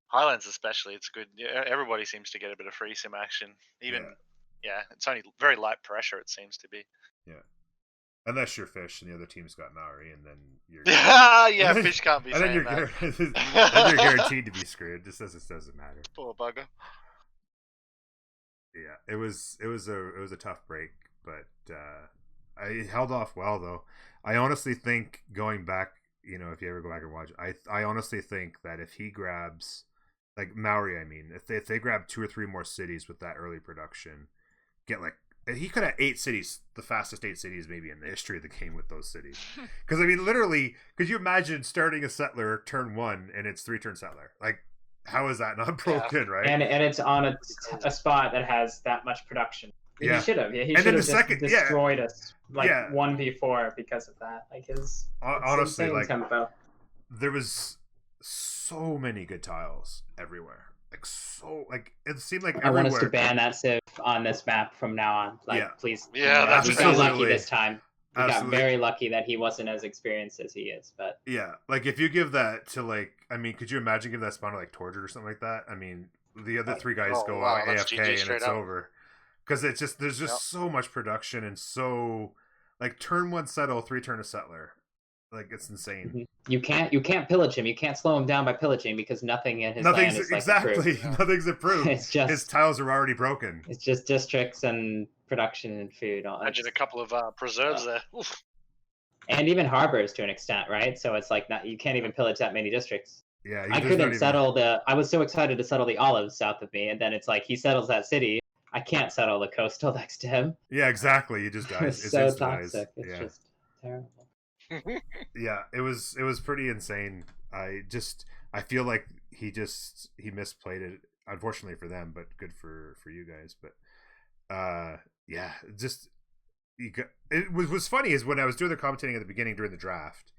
Highlands especially, it's good. Yeah, everybody seems to get a bit of free sim action. It's only very light pressure. It seems to be. Yeah, unless you're Fish and the other team's got Maori, and then you're Fish can't be. And then you're guaranteed to be screwed. Just doesn't matter. Poor bugger. Yeah, it was a tough break, but I held off well though. I honestly think going back. If you ever go back and watch, I honestly think that if he grabs, like Maori, if they grab 2 or 3 more cities with that early production, he could have 8 cities, the fastest 8 cities maybe in the history of the game with those cities. Because literally, could you imagine starting a settler turn 1 and it's 3-turn settler? Like, how is that not broken, right? And it's on a spot that has that much production. Yeah. He should have. Yeah, he should have just destroyed us 1v4 because of that. Like his honestly, like tempo. There was so many good tiles everywhere. It seemed like everywhere. I want us to ban that Civ on this map from now on. Please. Yeah, we got lucky this time. We got very lucky that he wasn't as experienced as he is. But yeah, like if you give that to could you imagine give that spawn to Torture or something like that? I mean, the other 3 guys go out AFK and it's over. Because it's just there's so much production and so turn 1 settle, 3-turn a settler, it's insane. You can't pillage him. You can't slow him down by pillaging because nothing in his land is improved. Nothing's improved. It's just his tiles are already broken. It's just districts and production and food. Imagine a couple of preserves there. Oof. And even harbors to an extent, right? So it's you can't even pillage that many districts. Yeah, I couldn't settle I was so excited to settle the olives south of me, and then it's he settles that city. I can't settle the coastal next to him. Yeah, exactly. You just die. It's so toxic. It's just terrible. Yeah, it was pretty insane. I feel like he misplayed it unfortunately for them, but good for you guys. But yeah, just what's funny is when I was doing the commentating at the beginning during the draft,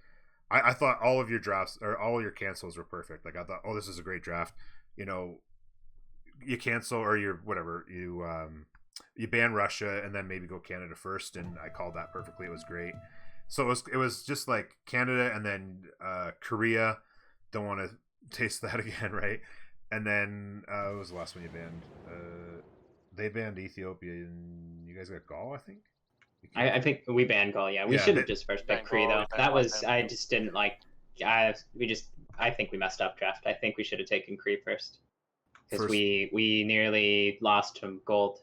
I thought all of your drafts or all your cancels were perfect. Like I thought, oh, this is a great draft. You know, you cancel or you whatever you ban Russia and then maybe go Canada first, and I called that perfectly. It was great. So it was just like Canada and then Korea. Don't want to taste that again, right? And then what was the last one you banned? They banned Ethiopia, and you guys got Gaul, I think. I think we banned Gaul. Yeah, we should have just first picked Kree though. That was I just didn't like. I think we messed up draft. I think we should have taken Kree first because we nearly lost from gold.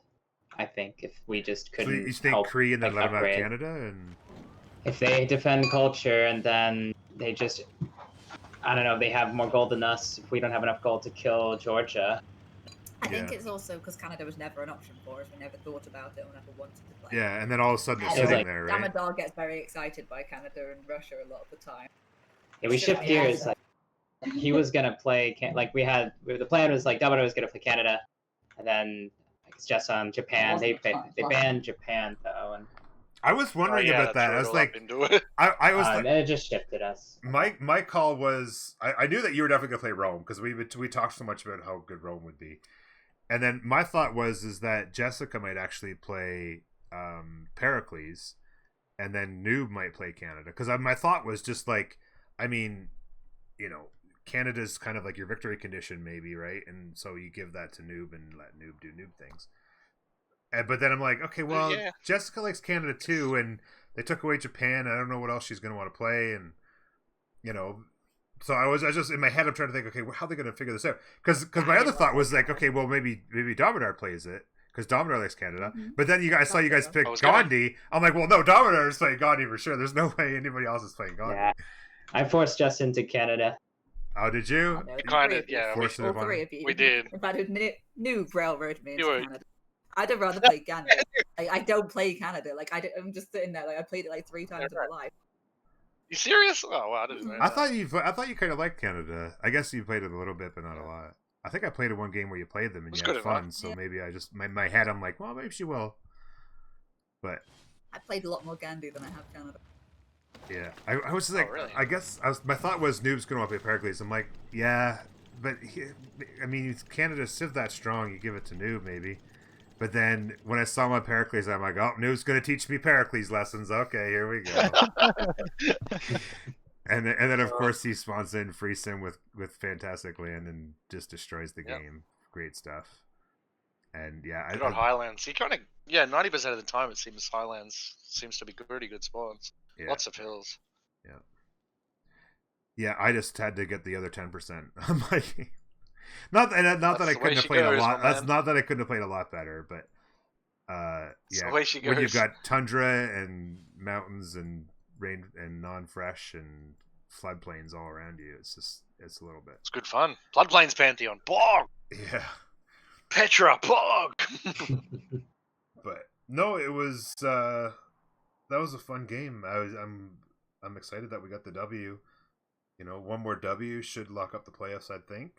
I think if we just couldn't. So you think help, Kree and then let them out upgrade. Canada and. If they defend culture and then they just, I don't know, they have more gold than us. If we don't have enough gold to kill Georgia. I think it's also because Canada was never an option for us. We never thought about it or never wanted to play. Yeah, and then all of a sudden they're And sitting like, there, right? Damodar gets very excited by Canada and Russia a lot of the time. Yeah, we shift gears. Like he was gonna play, the plan was like Damodar was gonna play Canada, and then it's just on Japan. They banned Japan though, and I was wondering about that. I was like, I was like, it just shifted us. My call was I knew that you were definitely gonna play Rome because we talked so much about how good Rome would be, and then my thought is that Jessica might actually play Pericles, and then Noob might play Canada because my thought was just like, I mean, you know, Canada's kind of like your victory condition maybe, right? And so you give that to Noob and let Noob do Noob things. But then I'm like, okay, well, Jessica likes Canada too, and they took away Japan. I don't know what else she's going to want to play, and you know, so I was just in my head. I'm trying to think, okay, well, how are they going to figure this out? Because my other thought was like, okay, well, maybe Dominar plays it because Dominar likes Canada. Mm-hmm. But then I saw you guys pick Gandhi. I'm like, well, no, Dominar is playing Gandhi for sure. There's no way anybody else is playing Gandhi. Yeah, I forced Justin to Canada. Oh, did you? Kind of, yeah. All three of you. We did. In fact, Noob railroaded me into Canada. I'd have rather play Gandhi. I don't play Canada. Like I'm just sitting there. Like I played it like 3 times in my life. You serious? Oh wow, I didn't know. I thought you kind of liked Canada. I guess you played it a little bit, but not a lot. I think I played it one game where you played them and you had fun. So maybe I just my head. I'm like, well, maybe she will. But I played a lot more Gandhi than I have Canada. Yeah, I was just like, really? I guess my thought was Noob's going to want to play Pericles. I'm like, yeah, but I mean, Canada Civ that strong. You give it to Noob maybe. But then when I saw my Pericles, I'm like, oh, Noob's going to teach me Pericles lessons. Okay, here we go. and then of course he spawns in free sim with fantastic land and just destroys the game. Great stuff. And yeah, I got Highlands. He kind of 90% of the time it seems Highlands seems to be pretty good spawns. Yeah. Lots of hills. Yeah, I just had to get the other 10%. I'm like, not that I couldn't have played a lot. That's not that I couldn't have played a lot better, but yeah. When you've got tundra and mountains and rain and non-fresh and floodplains all around you, it's a little bit. It's good fun. Floodplains Pantheon, bog. Yeah. Petra, bog. But no, it was that was a fun game. I'm excited that we got the W. You know, one more W should lock up the playoffs, I think.